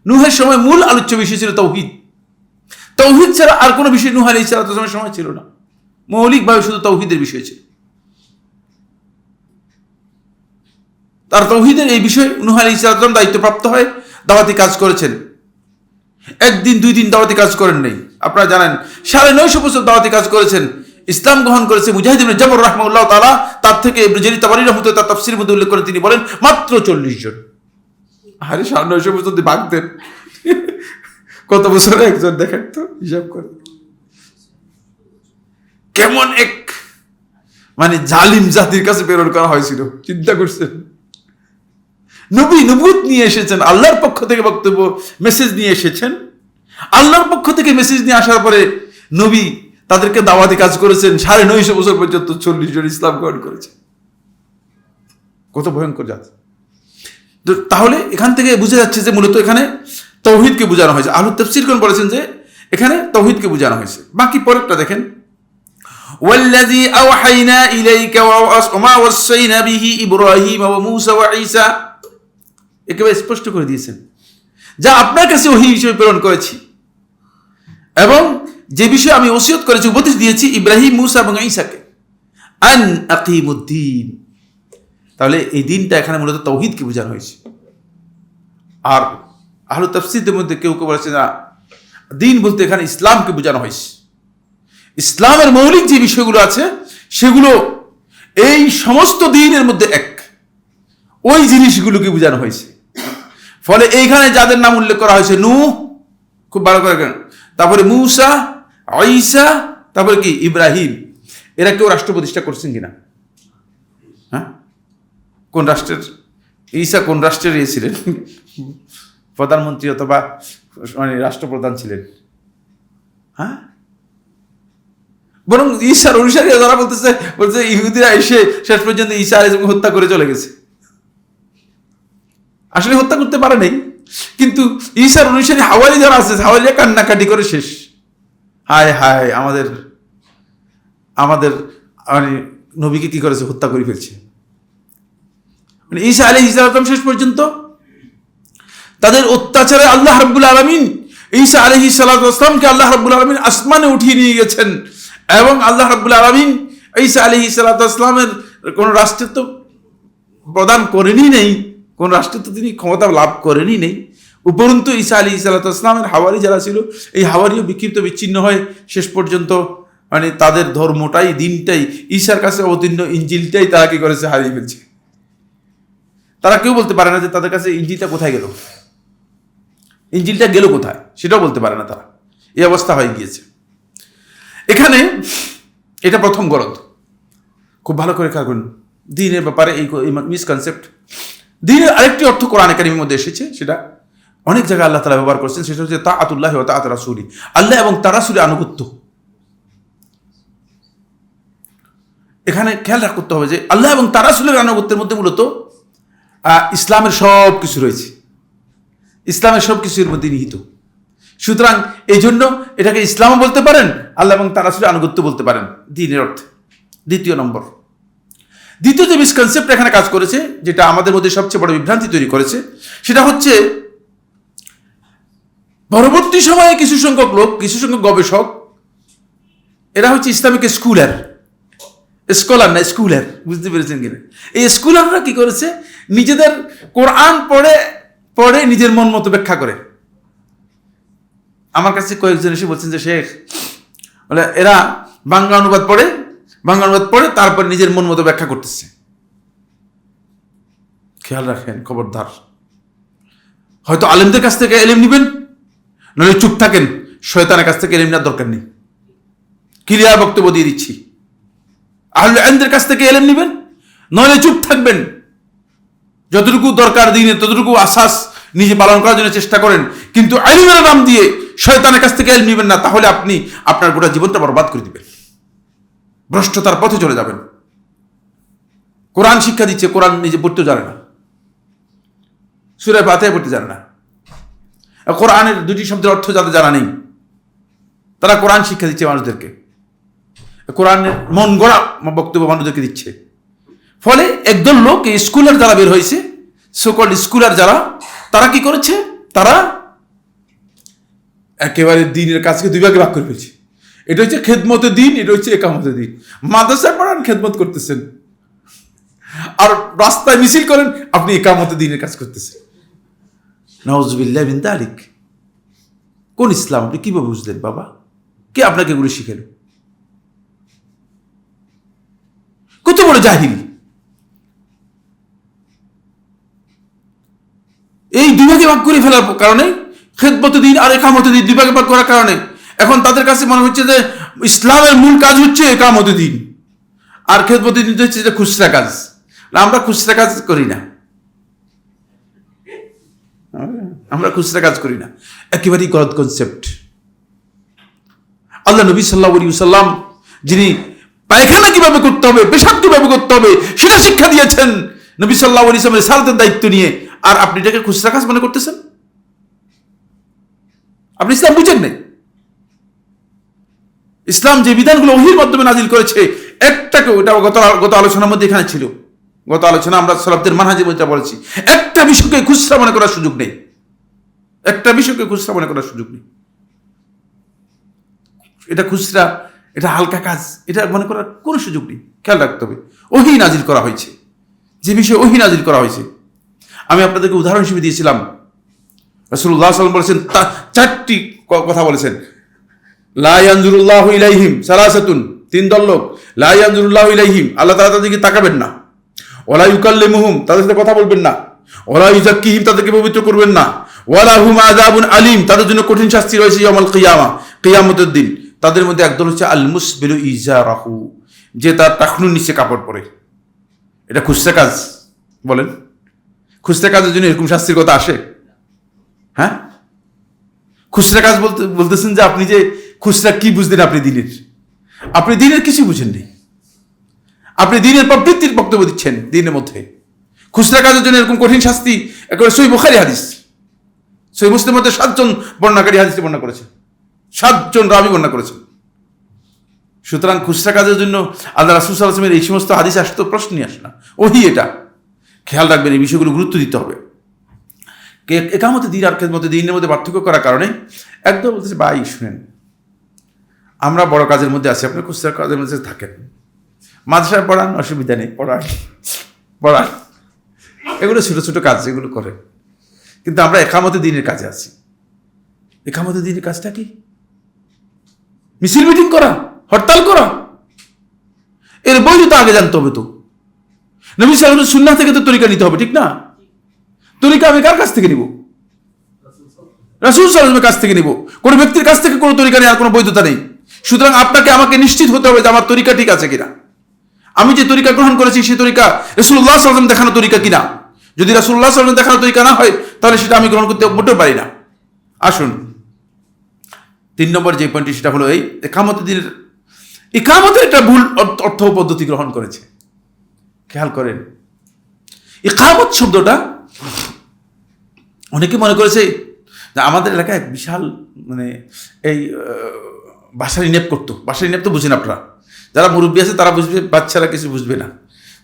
নূহের সময় মূল আলোচ্য বিষয় ছিল তাওহীদ। তাওহীদ ছাড়া আর কোনো বিষয় নূহ আলাইহিস সালামের সময় ছিল না। মৌলিকভাবে শুধু তাওহীদের বিষয় ছিল। তার তাওহীদের এই বিষয় নূহ আলাইহিস সালাম দায়িত্বপ্রাপ্ত হয়, দাওয়াতি কাজ করেছেন। একদিন 2 দিন দাওয়াতি কাজ করেন নাই। আপনারা জানেন 950 বছর দাওয়াতি কাজ করেছেন। ইসলাম গ্রহণ করেছে মুজাহিদ ইবনে জাবর রাহিমাহুল্লাহ তাআলা, তার থেকে ইবনে জারীর তাবারী রাহমাতুল্লাহ তার তাফসীরের মধ্যে উল্লেখ করে তিনি বলেন মাত্র 40 জন। আরে 950 বছর দিয়ে ভাগতেন কত বছরে একজন, দেখেন তো হিসাব করে। কেমন এক মানে জালিম জাতির কাছে প্রেরণ করা হয়েছিল, চিন্তা করছেন। নবী নবুয়ত নিয়ে এসেছেন, আল্লাহর পক্ষ থেকে বক্তব্য মেসেজ নিয়ে এসেছেন। আল্লাহর পক্ষ থেকে মেসেজ নিয়ে আসার পরে নবী তাদেরকে দাওয়াতি কাজ করেছেন। 950 বছর পর্যন্ত 40 জন ইসলাম গ্রহণ করেছে। কত ভয়ঙ্কর জাতি। তাহলে এখান থেকে বুঝা যাচ্ছে যে মূলত এখানে তাওহীদকে বোঝানো হয়েছে। আহলে তাফসীরগণ বলেছেন যে এখানে তাওহীদকে বোঝানো হয়েছে। বাকি পরেরটা দেখেন, ওয়াল্লাযী আওহাইনা ইলাইকা ওয়া মা ওয়াসাইনা বিহি ইব্রাহিম ওয়া মূসা ওয়া ঈসা, একেবারে স্পষ্ট করে দিয়েছেন যা আপনার কাছে ওহী হিসেবে প্রেরণ করেছি এবং যে বিষয়ে আমি ওসিয়ত করেছি, উপদেশ দিয়েছি ইব্রাহিম, মূসা এবং ঈসাকে, আন আকিমুদ্দীন। তাহলে এই দিনটা এখানে মূলত তাওহীদকে বোঝানো হয়েছে। আর আহলে তাফসীরদের মধ্যে কেউ কেউ বলেছে না, দিন বলতে এখানে ইসলামকে বোঝানো হয়েছে। ইসলামের মৌলিক যে বিষয়গুলো আছে সেগুলো এই সমস্ত দ্বীনের মধ্যে এক, ওই জিনিসগুলোকে বোঝানো হয়েছে। ফলে এইখানে যাদের নাম উল্লেখ করা হয়েছে, নূহ, খুব ভালো করে, তারপরে মূসা, ঈসা, তারপরে কি ইব্রাহিম, এরা কেউ রাষ্ট্র প্রতিষ্ঠা করছেন কিনা? হ্যাঁ, কোন রাষ্ট্রের? ঈসা কোন রাষ্ট্রের ছিলেন? প্রধানমন্ত্রী অথবা মানে রাষ্ট্রপ্রধান ছিলেন। হ্যাঁ, বরং ঈসার অনুসারী যারা বলছে ইহুদিরা এসে শেষ পর্যন্ত ঈসা আলাইহিস হত্যা করে চলে গেছে। আসলে হত্যা করতে পারে নাই, কিন্তু ঈসার অনুসারী হাওয়ারি যারা আছে, হাওয়ারিরা কান্নাকাটি করে শেষ। হায় হায়, আমাদের আমাদের মানে নবীকে কি করেছে? হত্যা করে ফেলছে। মানে ঈসা আলাইহিস সালাম শেষ পর্যন্ত তাদের অত্যাচারে আল্লাহ রাব্বুল আলামিন ঈসা আলাইহিস সালামকে আল্লাহ রাব্বুল আলামিন আসমানে উঠিয়ে নিয়ে গেছেন এবং আল্লাহ রাব্বুল আলামিন ঈসা আলাইহিস সালামের কোন রাষ্ট্রত্ব প্রদান করেনি নেই, কোন রাষ্ট্রত্ব তিনি ক্ষমতা লাভ করেনি নেই। উপরন্তু ঈসা আলাইহিস সালামের হাওয়ারি যারা ছিল, এই হাওয়ারিও বিক্ষিপ্ত বিচ্ছিন্ন হয় শেষ পর্যন্ত মানে তাদের ধর্মটাই, দিনটাই, ঈসার কাছে অবতীর্ণ ইঞ্জিলটাই তারা কি করেছে, হারিয়ে ফেলছে। তারা কেউ বলতে পারে না যে তাদের কাছে ইঞ্জিলটা কোথায় গেল, ইঞ্জিলটা গেল কোথায়, সেটাও বলতে পারে না তারা। এই অবস্থা হয়ে গিয়েছে। এখানে এটা প্রথম গলদ, খুব ভালো করে খেয়াল করুন। দ্বীনের ব্যাপারে এই মিসকনসেপ্ট। দ্বীনের আরেকটি অর্থ কোরআনে কারীমের মধ্যে এসেছে, সেটা অনেক জায়গায় আল্লাহ তাআলা ব্যবহার করছেন, সেটা হচ্ছে তাআতুল্লাহ ওয়া তাআত রাসূলি, আল্লাহ এবং তার রাসূলের আনুগত্য। এখানে খেয়াল রাখতে হবে যে আল্লাহ এবং তার রাসূলের আনুগত্যের মধ্যে মূলত ইসলামের সব কিছু রয়েছে, ইসলামের সব কিছুর মধ্যে নিহিত। সুতরাং এই জন্য এটাকে ইসলামও বলতে পারেন, আল্লাহ এবং তার রাসূলের আনুগত্য বলতে পারেন দ্বীনের অর্থে। দ্বিতীয় নম্বর, দ্বিতীয় যে মিসকনসেপ্ট এখানে কাজ করেছে, যেটা আমাদের মধ্যে সবচেয়ে বড় বিভ্রান্তি তৈরি করেছে, সেটা হচ্ছে পরবর্তী সময়ে কিছু সংখ্যক লোক, কিছু সংখ্যক গবেষক, এরা হচ্ছে ইসলামিক স্কলার না স্কুলার, বুঝতে পেরেছেন কিনা? এই স্কুলাররা কি করেছে, নিজেদের কোরআন পড়ে পড়ে নিজের মন মতো ব্যাখ্যা করে। আমার কাছে কয়েকজন এসে বলছেন যে শেখ, বলে এরা বাংলা অনুবাদ পড়ে তারপর নিজের মন মতো ব্যাখ্যা করতেছে। খেয়াল রাখেন, খবরদার। হয়তো আলেমদের কাছ থেকে এলেম নিবেন, নইলে চুপ থাকেন। শয়তানের কাছ থেকে এলেম নেওয়ার দরকার নেই, ক্লিয়ার বক্তব্য দিয়ে দিচ্ছি। আহলে ইলমের কাছ থেকে এলেম নিবেন, নইলে চুপ থাকবেন। যতটুকু দরকার দিনে ততটুকু আসাস নিজে পালন করার জন্য চেষ্টা করেন, কিন্তু ইলমের নাম দিয়ে শয়তানের কাছ থেকে এলেম নিবেন না, তাহলে আপনি আপনার গোটা জীবনটা বরবাদ করে দিবেন, ভ্রষ্টতার পথে চলে যাবেন। কোরআন শিক্ষা দিচ্ছে, কোরআন নিজে পড়তেও জানে না, সূরা ফাতিহা পড়তে জানে না। কোরআনের দুটি শব্দের অর্থ যাদের জানা নেই, তারা কোরআন শিক্ষা দিচ্ছে মানুষদেরকে, কোরআনের মন গড়া বক্তব্য মানুষদেরকে দিচ্ছে। ফলে একদল লোক, এই স্কুলার যারা বের হয়েছে, সোকল্ড স্কুলার যারা, তারা কি করেছে, তারা একেবারে দ্বীনের কাজকে দুই ভাগে ভাগ করে ফেলছে। এটা হচ্ছে খেদমতে দ্বীন, এটা হচ্ছে একামতে দ্বীন। মাদ্রাসায় পড়ান, খেদমত করতেছেন, আর রাস্তায় মিছিল করেন, আপনি একামতে দ্বীনের কাজ করতেছেন। নাউজুবিল্লাহ মিন যালিক। কোন ইসলাম আপনি কিভাবে বুঝলেন বাবা? কে আপনাকে এগুলো শিখেল? কত বড় জাহিল! এই দুই ভাগে ভাগ করে ফেলার কারণে, খেদমতে দ্বীন আর একামতে দ্বীন দুই ভাগে ভাগ করার কারণে এখন তাদের কাছে মনে হচ্ছে যে ইসলামের মূল কাজ হচ্ছে একামতে দ্বীন, আর খেদমতে দ্বীন হচ্ছে যে খুচরা কাজ। আমরা খুচরা কাজ করি না, আমরা খুচরা কাজ করি না। একেবারেই গলত কনসেপ্ট। আল্লাহ নবী সাল্লাল্লাহু আলাইহি ওয়াসাল্লাম, যিনি পায়খানা কিভাবে করতে হবে, পেশাব কিভাবে করতে হবে, সেটা শিক্ষা দিয়েছেন নবী সাল্লাল্লাহু আলাইহি ওয়াসাল্লামের সালাতের দায়িত্ব নিয়ে, আর আপনি এটাকে খুচরা কাজ মনে করতেছেন? আপনি ইসলাম বুঝেন নাই। ইসলাম যে বিধানগুলো ওহীর মাধ্যমে নাজিল করেছে, একটাকে, ওটা গত আলোচনার মধ্যে এখানে ছিল, গত আলোচনা আমরা সালাফদের মানহাজে বলতে বলেছি, একটা বিষয়কে খুচরা মনে করার সুযোগ নেই, একটা বিষয়কে খুচরা মনে করার সুযোগ নেই। এটা খুচরা, এটা হালকা কাজ, এটা মনে করার কোনো সুযোগ নেই। খেয়াল রাখতে হবে, ওহী নাজিল করা হয়েছে, যে বিষয়ে ওহী নাজিল করা হয়েছে। আমি আপনাদেরকে উদাহরণ হিসেবে দিয়েছিলাম, রাসূলুল্লাহ সাল্লাল্লাহু আলাইহি ওয়াসাল্লাম বলেছেন, চারটি কথা বলেছেন, লা ইয়ানজুরুল্লাহু ইলাইহিম সালাসাতুন, তিন দল লোক, লা ইয়ানজুরুল্লাহু ইলাইহিম, আল্লাহ তাআলা তাদেরকে তাকাবেন না, ওয়ালা ইউকাল্লিমুহুম, তাদের সাথে কথা বলবেন না, ওয়ালা ইউযাক্কিহিম, তাদেরকে পবিত্র করবেন না, ওয়ালা হুম আযাবুন আলীম, তাদের জন্য কঠিন শাস্তি রয়েছে ইয়াউমুল কিয়ামা, কিয়ামতের দিন। তাদের মধ্যে একদল হচ্ছে আল মুসবিলু ইজারাহু, যে তার টাকনুর নিচে কাপড় পরে। এটা খুচরা কাজ, বলেন? খুচরা কাজের জন্য এরকম শাস্তির কথা আসে? হ্যাঁ, খুচরা কাজ বলতেছেন যে আপনি যে খুচরা কি বুঝলেন? আপনি দিনের কিছু বুঝেননি, আপনি দিনের প্রবৃত্তির বক্তব্য দিচ্ছেন দিনের মধ্যে। খুচরা কাজের জন্য এরকম কঠিন শাস্তি একেবারে সহিহ বুখারী হাদিস, সহিহ মুসলিমের মধ্যে 7 জন বর্ণনাকারী হাদিসটি বর্ণনা করেছেন, 7 জন রাবী বর্ণনা করেছেন। সুতরাং খুচরা কাজের জন্য আল্লাহ রাসূল সাল্লাল্লাহু আলাইহি ওয়াসাল্লামের এই সমস্ত হাদিস আসতে তো প্রশ্নই আসে না, ওহী এটা। খেয়াল রাখবেন, এই বিষয়গুলো গুরুত্ব দিতে হবে। একামতে দ্বীন আর খেদমতে দ্বীনের মধ্যে পার্থক্য করার কারণে একদম বলতেছে, ভাই শুনেন, আমরা বড় কাজের মধ্যে আছি, আপনি খুচরা কাজের মধ্যে থাকেন, মাদ্রাসায় পড়ান, অসুবিধা নেই, পড়ান, এগুলো ছোট ছোট কাজ, এগুলো করেন। কিন্তু আমরা একামতে দিনের কাজে আছি। একামতে দিনের কাজটা কি? মিছিল মিটিং করা, হরতাল করা। এর বৈধতা আগে জানতে হবে। তো নবী সাল্লাল্লাহু আলাইহি সুন্নাহ থেকে তো তরিকা নিতে হবে, ঠিক না? তরিকা আমি কার কাছ থেকে নিব? রাসূল সাল্লাল্লাহু আলাইহি ওয়াসাল্লামের কাছ থেকে নিব। কোন ব্যক্তির কাছ থেকে কোনো তরিকা নেওয়ার কোনো বৈধতা নেই। সুতরাং আপনাকে আমাকে নিশ্চিত হতে হবে যে আমার তরিকা ঠিক আছে কিনা, আমি যে তরিকা গ্রহণ করেছি সেই তরিকা রাসূলুল্লাহ সাল্লাল্লাহু আলাইহি ওয়াসাল্লাম দেখানো তরিকা কিনা। যদি রাসূলুল্লাহ সাল্লাল্লাহু আলাইহি ওয়াসাল্লাম দেখানো তরিকা না হয়, তাহলে সেটা আমি গ্রহণ করতে মোটেও পারি না। আসুন, 3 নম্বর যে পয়েন্টটি সেটা হলো এই ইকামতের একটা ভুল অর্থ পদ্ধতি গ্রহণ করেছে। খেয়াল করেন, ইকামত শব্দটা অনেকে মনে করেছে যে আমাদের এলাকায় এক বিশাল এই বাসারি নেপ করতো। বাসারি নেপ তো বুঝেন আপনারা, যারা মুরব্বী আছে তারা বুঝবে, বাচ্চারা কিছু বুঝবে না,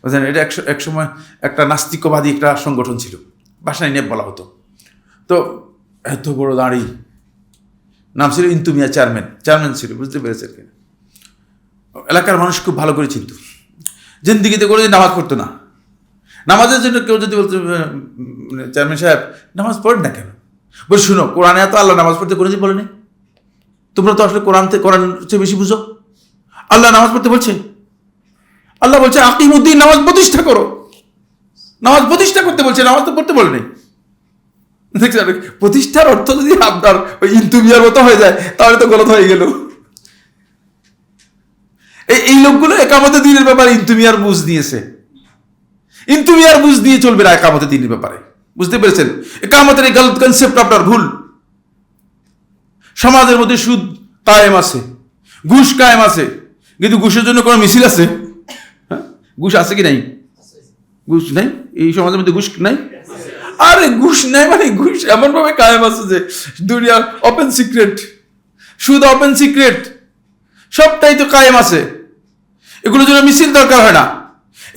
বুঝলেন? এটা এক সময় একটা নাস্তিকবাদী একটা সংগঠন ছিল, বাসারি নেপ বলা হতো। তো এত বড় দাঁড়ি, নাম ছিল ইন্তু মিয়া, চেয়ারম্যান ছিল, বুঝতে পেরেছেন কিনা? এলাকার মানুষ খুব ভালো করে চিনত। জিন্দিগিতে করে নামাজ পড়তো না। নামাজের জন্য কেউ যদি বলতো চেয়ারম্যান সাহেব নামাজ পড়েন না কেন, বল শুনো, কোরআনে এত আল্লাহ নামাজ পড়তে কোনোদিন বলেনি। তোমরা তো আসলে কোরআন চেয়ে বেশি বুঝো। আল্লাহ নামাজ পড়তে বলছে, আল্লাহ বলছে আকিমুদ্দিন, নামাজ প্রতিষ্ঠা করো। নামাজ প্রতিষ্ঠা করতে বলছে, নামাজ তো পড়তে বলেনি। প্রতিষ্ঠার অর্থ যদি আপনার ওই ইন্তুমিয়ার মতো হয়ে যায়, তাহলে তো গলত হয়ে গেল। এই লোকগুলো একামতে দিনের ব্যাপারে ইন্তুমিয়ার বুঝ নিয়েছে। ইন্তুমিয়ার বুঝ নিয়ে চলবে না একামতে দিনের ব্যাপারে, বুঝতে পেরেছেন? একামতের এই গলত কনসেপ্ট আপনার ভুল। সমাজের মধ্যে সুদ কায়েম আছে, ঘুষ কায়েম আছে, কিন্তু ঘুষের জন্য কোনো মিছিল আছে? হ্যাঁ, ঘুষ আছে কি নাই? ঘুষ নাই এই সমাজের মধ্যে, ঘুষ নাই। আরে ঘুষ নাই মানে ঘুষ এমন ভাবে কায়েম আছে যে দুনিয়ার ওপেন সিক্রেট, সুদ ওপেন সিক্রেট, সবটাই তো কায়েম আছে। এগুলোর জন্য মিছিল দরকার হয় না,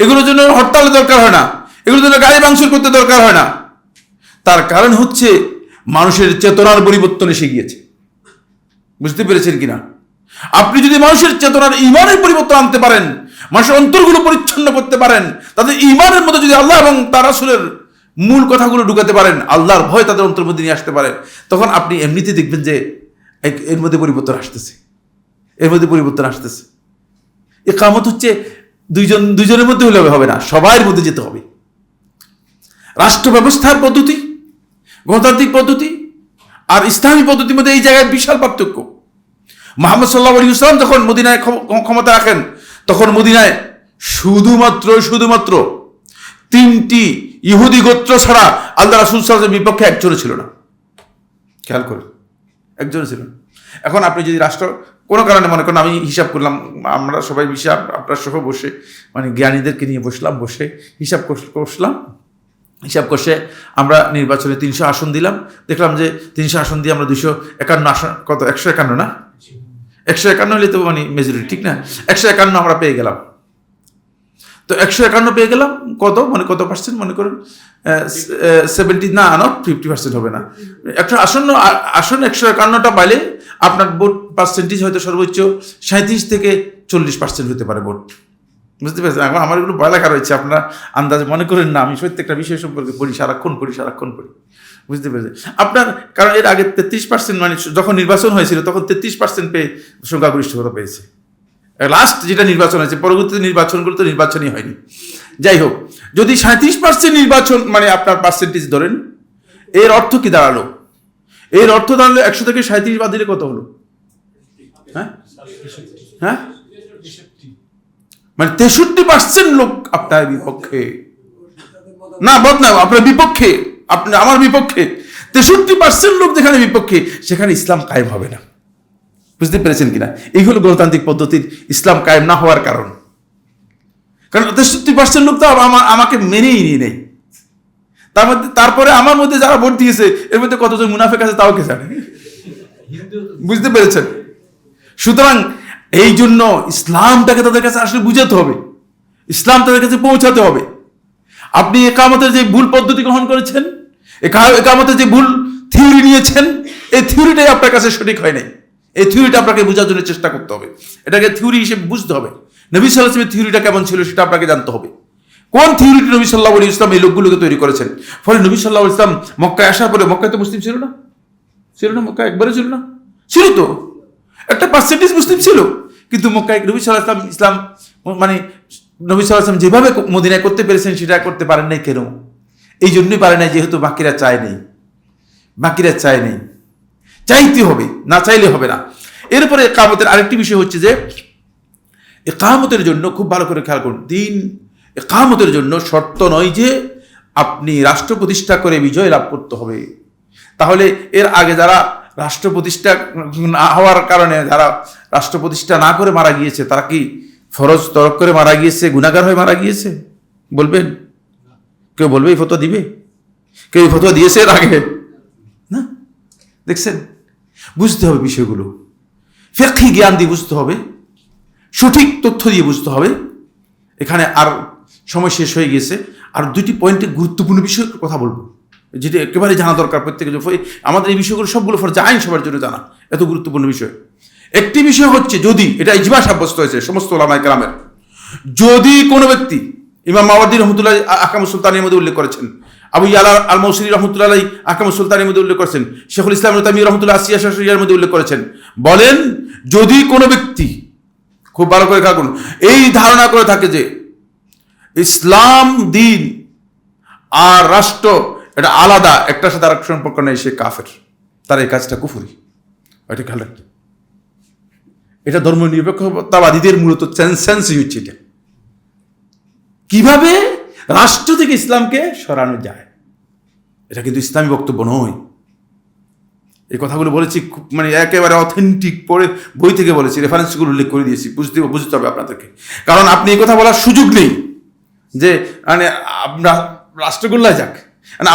এগুলোর জন্য হরতালের দরকার হয় না, এগুলোর জন্য গাড়ি ভাঙচুর করতে দরকার হয় না। তার কারণ হচ্ছে মানুষের চেতনার পরিবর্তন এসে গিয়েছে, বুঝতে পেরেছেন কিনা? আপনি যদি মানুষের চেতনার ঈমানের পরিবর্তন আনতে পারেন, মানুষের অন্তরগুলো পরিচ্ছন্ন করতে পারেন, তাদের ঈমানের মধ্যে যদি আল্লাহ এবং তার রাসূলের মূল কথাগুলো ঢুকাতে পারেন, আল্লাহর ভয় তাদের অন্তর মধ্যে নিয়ে আসতে পারেন, তখন আপনি এমনিতে দেখবেন যে এর মধ্যে পরিবর্তন আসতেছে, এর মধ্যে পরিবর্তন আসতেছে। ইকামত হচ্ছে দুইজনের মধ্যে হলে হবে না, সবার মধ্যে যেতে হবে। রাষ্ট্র ব্যবস্থার পদ্ধতি, গণতান্ত্রিক পদ্ধতি আর ইসলামী পদ্ধতির মধ্যে এই জায়গায় বিশাল পার্থক্য। মুহাম্মদ সাল্লাল্লাহু আলাইহি ওয়াসাল্লাম যখন মদিনায় ক্ষমতা রাখেন, তখন মদিনায় শুধুমাত্র 3টি ইহুদি গোত্র ছাড়া আল্লাহ রাসূল সাল্লাল্লাহু আলাইহি ওয়াসাল্লামের বিপক্ষে একজনও ছিল না। খেয়াল করুন, একজনও ছিল না। এখন আপনি যদি রাষ্ট্র কোনো কারণে মনে করেন, আমি হিসাব করলাম, আমরা সবাই আপনার সহ বসে জ্ঞানীদেরকে নিয়ে বসে হিসাব কষে আমরা নির্বাচনে 300 আসন দিলাম। দেখলাম যে 300 আসন দিয়ে আমরা 251 আসন, কত 151 না, 151 হলে তো মেজরিটি, ঠিক না? 151 আমরা পেয়ে গেলাম। তো 151 পেয়ে গেলাম, কত পার্সেন্ট মনে করুন 70 না, 50% হবে না। একটা আসন 151টা পাইলে আপনার ভোট পার্সেন্টেজ হয়তো সর্বোচ্চ 37 থেকে 40% হতে পারে ভোট, বুঝতে পেরেছেন? এখন আমার এগুলো ভয় লেখা রয়েছে, আপনারা আন্দাজে মনে করেন না। আমি প্রত্যেকটা বিষয় সম্পর্কে সারাক্ষণ পড়ি, বুঝতে পেরেছেন? আপনার কারণ এর আগে 33%, যখন নির্বাচন হয়েছিল তখন 33% পেয়ে সংখ্যাগরিষ্ঠতা পেয়েছে। লাস্ট যেটা নির্বাচন হয়েছে, পরবর্তী নির্বাচনগুলো তো নির্বাচনই হয়নি। যাই হোক, যদি 37% নির্বাচন আপনার পার্সেন্টেজ ধরেন, এর অর্থ কি দাঁড়ালো? এর অর্থ দাঁড়ালো 100 থেকে 37 বাদ দিলে কত হলো? হ্যাঁ, 63% লোক আপনার বিপক্ষে, না বদনাম, আপনার বিপক্ষে, আমার বিপক্ষে 63% লোক যেখানে বিপক্ষে, সেখানে ইসলাম কায়েম হবে না। বুঝতে পেরেছেন কিনা? এই হলো গণতান্ত্রিক পদ্ধতির ইসলাম কায়েম না হওয়ার কারণ। কারণ 63% লোক তো আমাকে মেনেই নিয়ে নেই। তারপরে আমার মধ্যে যারা ভোট দিয়েছে, এর মধ্যে কতজন মুনাফেক আছে তাও কে জানে, বুঝতে পেরেছেন? সুতরাং এই জন্য ইসলামটাকে তাদের কাছে আসলে বুঝাতে হবে, ইসলাম তাদের কাছে পৌঁছাতে হবে। আপনি একামতের যে ভুল পদ্ধতি গ্রহণ করেছেন, একামতের যে ভুল থিওরি নিয়েছেন, এই থিওরিটাই আপনার কাছে সঠিক হয় নাই। এই থিওরিটা আপনাকে বোঝার জন্য চেষ্টা করতে হবে, এটাকে থিওরি হিসেবে বুঝতে হবে। নবী সাল্লাল্লাহু আলাইহি ওয়াসাল্লামের থিওরিটা কেমন ছিল সেটা আপনাকে জানতে হবে। কোন থিওরিটি নবী সাল্লাল্লাহু আলাইহি ওয়াসাল্লাম এই লোকগুলোকে তৈরি করেছেন? ফলে নবী সাল্লাল্লাহু আলাইহি ওয়াসাল্লাম মক্কায় আসার পরে, মক্কায় তো মুসলিম ছিল না, মক্কা একবারে ছিল না, ছিল তো একটা পার্সেন্টেজ মুসলিম ছিল, কিন্তু মক্কায় নবী সাল্লাল্লাহু আলাইহি ওয়াসাল্লাম ইসলাম মানে নবী সাল্লাল্লাহু আলাইহি ওয়াসাল্লাম যেভাবে মদিনায় করতে পেরেছেন সেটা করতে পারেন নাই। কেন? এই জন্যই পারে নাই, যেহেতু বাকিরা চায় নেই, চাইতে হবে, না চাইলে হবে না। এরপরে ইকামতের আরেকটি বিষয় হচ্ছে যে ইকামতের জন্য খুব ভালো করে খেয়াল করুন, দিন ইকামতের জন্য শর্ত নয় যে আপনি রাষ্ট্র প্রতিষ্ঠা করে বিজয় লাভ করতে হবে। তাহলে এর আগে যারা রাষ্ট্র প্রতিষ্ঠা না হওয়ার কারণে যারা রাষ্ট্র প্রতিষ্ঠা না করে মারা গিয়েছে, তারা কি ফরজ তরক করে মারা গিয়েছে, গুনাহগার হয়ে মারা গিয়েছে? বলবেন? কেউ বলবে? এই ফতোয়া দিবে? কেউ এই ফতোয়া দিয়েছে এর আগে? না। দেখছেন, বুঝতে হবে বিষয়গুলো, ফিকহি জ্ঞান দিয়ে বুঝতে হবে, সঠিক তথ্য দিয়ে বুঝতে হবে। এখানে আর সময় শেষ হয়ে গিয়েছে, আর দুটি পয়েন্টে গুরুত্বপূর্ণ বিষয়ের কথা বলবো, যেটা একেবারে জানা দরকার প্রত্যেকের। আমাদের এই বিষয়গুলো সবগুলো ফরজ আইন সবার জন্য জানা, এত গুরুত্বপূর্ণ বিষয়। একটি বিষয় হচ্ছে, যদি এটা ইজমা সাব্যস্ত হয়েছে সমস্ত উলামায়ে কেরামের, যদি কোনো ব্যক্তি, ইমাম মাওয়ার্দী রহমতুল্লাহ আহকামুস সুলতানের মধ্যে উল্লেখ করেছেন, আবু ইয়ালা আল মৌসিলি রহমতুল্লাহ আহকামুস সুলতানের মধ্যে উল্লেখ করেছেন, শেখুল ইসলাম ইবনে তাইমিয়া রহমতুল্লাহ আসিয়া শাশরিয়ার মধ্যে উল্লেখ করেছেন, বলেন যদি কোনো ব্যক্তি, খুব ভালো করে খেয়াল করুন, এই ধারণা করে থাকে যে ইসলাম দিন আর রাষ্ট্র এটা আলাদা, একটার সাথে আরেকটা সম্পর্ক নেই, সে কাফের, তার এই কাজটা কুফরি। এটা খেয়াল রাখতে, এটা ধর্ম নিরপেক্ষতাবাদীদের মূলত সেন্সই হচ্ছে এটা, কিভাবে রাষ্ট্র থেকে ইসলামকে সরানো যায়। এটা কিন্তু ইসলামী বক্তব্য নয়। এই কথাগুলো বলেছি মানে একেবারে অথেন্টিক, পড়ে বই থেকে বলেছি, রেফারেন্সগুলো উল্লেখ করে দিয়েছি, বুঝতে হবে আপনাদেরকে। কারণ আপনি এই কথা বলার সুযোগ নেই যে মানে আমরা রাষ্ট্রগোল্লায় যাক।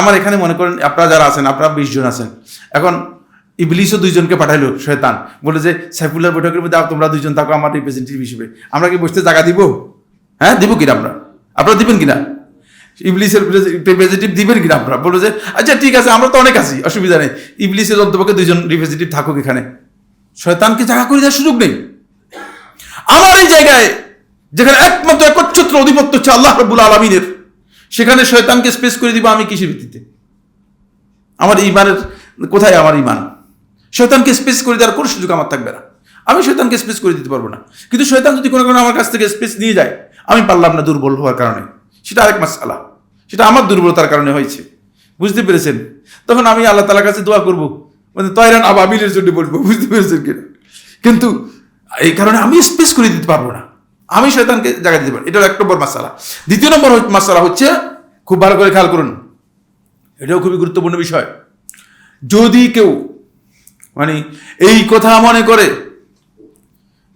আমার এখানে মনে করেন আপনারা যারা আছেন, আপনারা 20 জন আছেন, এখন ইবলিসও 2 জনকে পাঠাইলো শয়তান, বলে যে সাইফুল্লাহর বৈঠকের মধ্যে তোমরা 2 জন থাকো আমার রিপ্রেজেন্টেটিভ হিসেবে। আমরা কি বসতে জায়গা দিব? হ্যাঁ, দিব কিনা? আপনারা দিবেন কিনা? ইবলিসের রিপ্রেজেন্টেটিভ দিবেন কিনা? আপনারা বলবো যে আচ্ছা ঠিক আছে, আমরা তো অনেক আছি, অসুবিধা নেই, ইবলিসের অন্তপক্ষে 2 জন রিপ্রেজেন্টেটিভ থাকুক এখানে। শয়তানকে জায়গা করে দেওয়ার সুযোগ নেই। আমার এই জায়গায় যেখানে একমাত্র একচ্ছত্র অধিপত্য হচ্ছে আল্লাহ রাব্বুল আলামিনের, সেখানে শয়তানকে স্পেস করে দিব আমি কিসের ভিত্তিতে? আমার ইমানের কোথায়? আমার ইমান শয়তানকে স্পেস করে দেওয়ার কোনো সুযোগ আমার থাকবে না। আমি শয়তানকে স্পেস করে দিতে পারবো না। কিন্তু শয়তান যদি কোনো কারণে আমার কাছ থেকে স্পেস নিয়ে যায়, আমি পারলাম না, দুর্বল হওয়ার কারণে, সেটা আরেক মাসআলা, সেটা আমার দুর্বলতার কারণে হয়েছে, বুঝতে পেরেছেন? তখন আমি আল্লাহ তাআলার কাছে দোয়া করবো, মানে তয়রান আবাবিলের জন্য বলবো, বুঝতে পেরেছেন কিনা? কিন্তু এই কারণে আমি স্পেস করে দিতে পারবো না, আমি শয়তানকে জায়গা দিতে পারি। এটা 1 নম্বর মাসআলা। 2 নম্বর মাসআলা হচ্ছে, খুব ভালো করে খেয়াল করুন, এটাও খুবই গুরুত্বপূর্ণ বিষয়। যদি কেউ মানে এই কথা মনে করে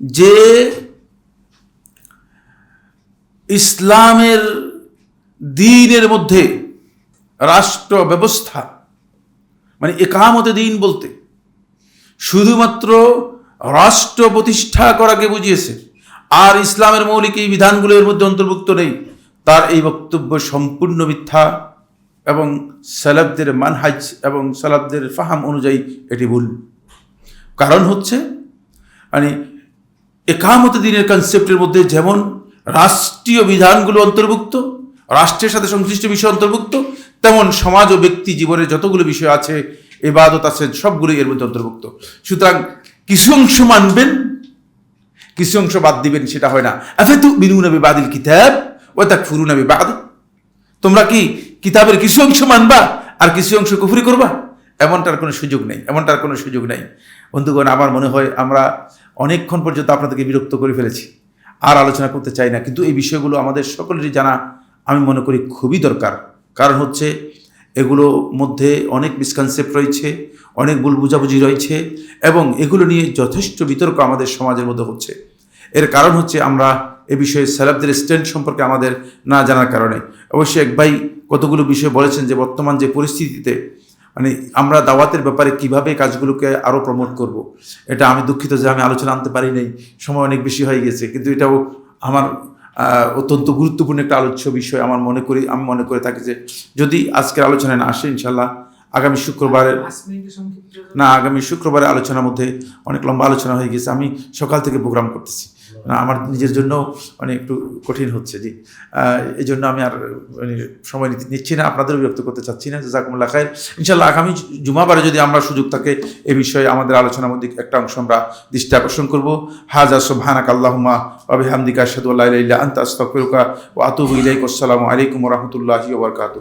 যে ইসলামের দ্বীনের মধ্যে রাষ্ট্র ব্যবস্থা মানে ইকামতে দ্বীন বলতে শুধুমাত্র রাষ্ট্র প্রতিষ্ঠা করাকে বুঝিয়েছে, আর ইসলামের মৌলিক এই বিধানগুলোর মধ্যে অন্তর্ভুক্ত নেই, তার এই বক্তব্য সম্পূর্ণ মিথ্যা এবং সালাফদের মানহাজ এবং সালাফদের ফাহাম অনুযায়ী এটি ভুল। কারণ হচ্ছে মানে ইকামতে দ্বীনের কনসেপ্টের মধ্যে যেমন রাষ্ট্রীয় বিধানগুলো অন্তর্ভুক্ত, রাষ্ট্রের সাথে সংশ্লিষ্ট বিষয় অন্তর্ভুক্ত, তেমন সমাজ ও ব্যক্তি জীবনের যতগুলো বিষয় আছে, ইবাদত আছে, সবগুলোই এর মধ্যে অন্তর্ভুক্ত। সুতরাং কিছু অংশ মানবেন, কিছু অংশ বাদ দিবেন, সেটা হয় না। আফাতুমিনুনা বিবাদিল কিতাব ওয়া তাকফুরুনা বিবাদ, তোমরা কি কিতাবের কিছু অংশ মানবা আর কিছু অংশ কুফরি করবা? এমনটার কোনো সুযোগ নাই। বন্ধুগণ, আমার মনে হয় আমরা অনেকক্ষণ পর্যন্ত আপনাদেরকে বিরক্ত করে ফেলেছি, আর আলোচনা করতে চাই না। কিন্তু এই বিষয়গুলো আমাদের সকলেরই জানা আমি মনে করি খুবই দরকার। কারণ হচ্ছে এগুলোর মধ্যে অনেক মিসকনসেপ্ট রয়েছে, অনেক ভুল বুঝাবুঝি রয়েছে, এবং এগুলো নিয়ে যথেষ্ট বিতর্ক আমাদের সমাজের মধ্যে হচ্ছে। এর কারণ হচ্ছে আমরা এ বিষয়ে সালাফদের স্ট্যান্ড সম্পর্কে আমাদের না জানার কারণে। অবশ্যই এক ভাই কতগুলো বিষয় বলেছেন যে বর্তমান যে পরিস্থিতিতে মানে আমরা দাওয়াতের ব্যাপারে কিভাবে কাজগুলোকে আরও প্রমোট করব, এটা আমি দুঃখিত যে আমি আলোচনা আনতে পারি নাই, সময় অনেক বেশি হয়ে গেছে। কিন্তু এটাও আমার অত্যন্ত গুরুত্বপূর্ণ একটা আলোচ্য বিষয়। আমি মনে করে থাকি যে যদি আজকের আলোচনায় না আসে, ইনশাল্লাহ আগামী শুক্রবারে না, আগামী শুক্রবারে আলোচনার মধ্যে অনেক লম্বা আলোচনা হয়ে গেছে। আমি সকাল থেকে প্রোগ্রাম করতেছি, আমার নিজের জন্য মানে একটু কঠিন হচ্ছে। জি, এই জন্য আমি আর মানে সময় নিচ্ছি না, আপনাদেরও বিরক্ত করতে চাচ্ছি না। জাযাকুমুল্লাহ খাইর। ইনশাআল্লাহ আগামী জুমাবারে যদি আমরা সুযোগ থাকে এ বিষয়ে আমাদের আলোচনার মধ্যে একটা অংশ আমরা দৃষ্টি আকর্ষণ করব। হাযা সুবহানাকা আল্লাহুম্মা ওয়া বিহামদিকা আশহাদু আল্লা ইলাহা ইল্লা আনতা আস্তাগফিরুকা ওয়া আতুবু ইলাইক। আসসালামু আলাইকুম ওয়া রাহমাতুল্লাহি ওয়া বারাকাতুহু।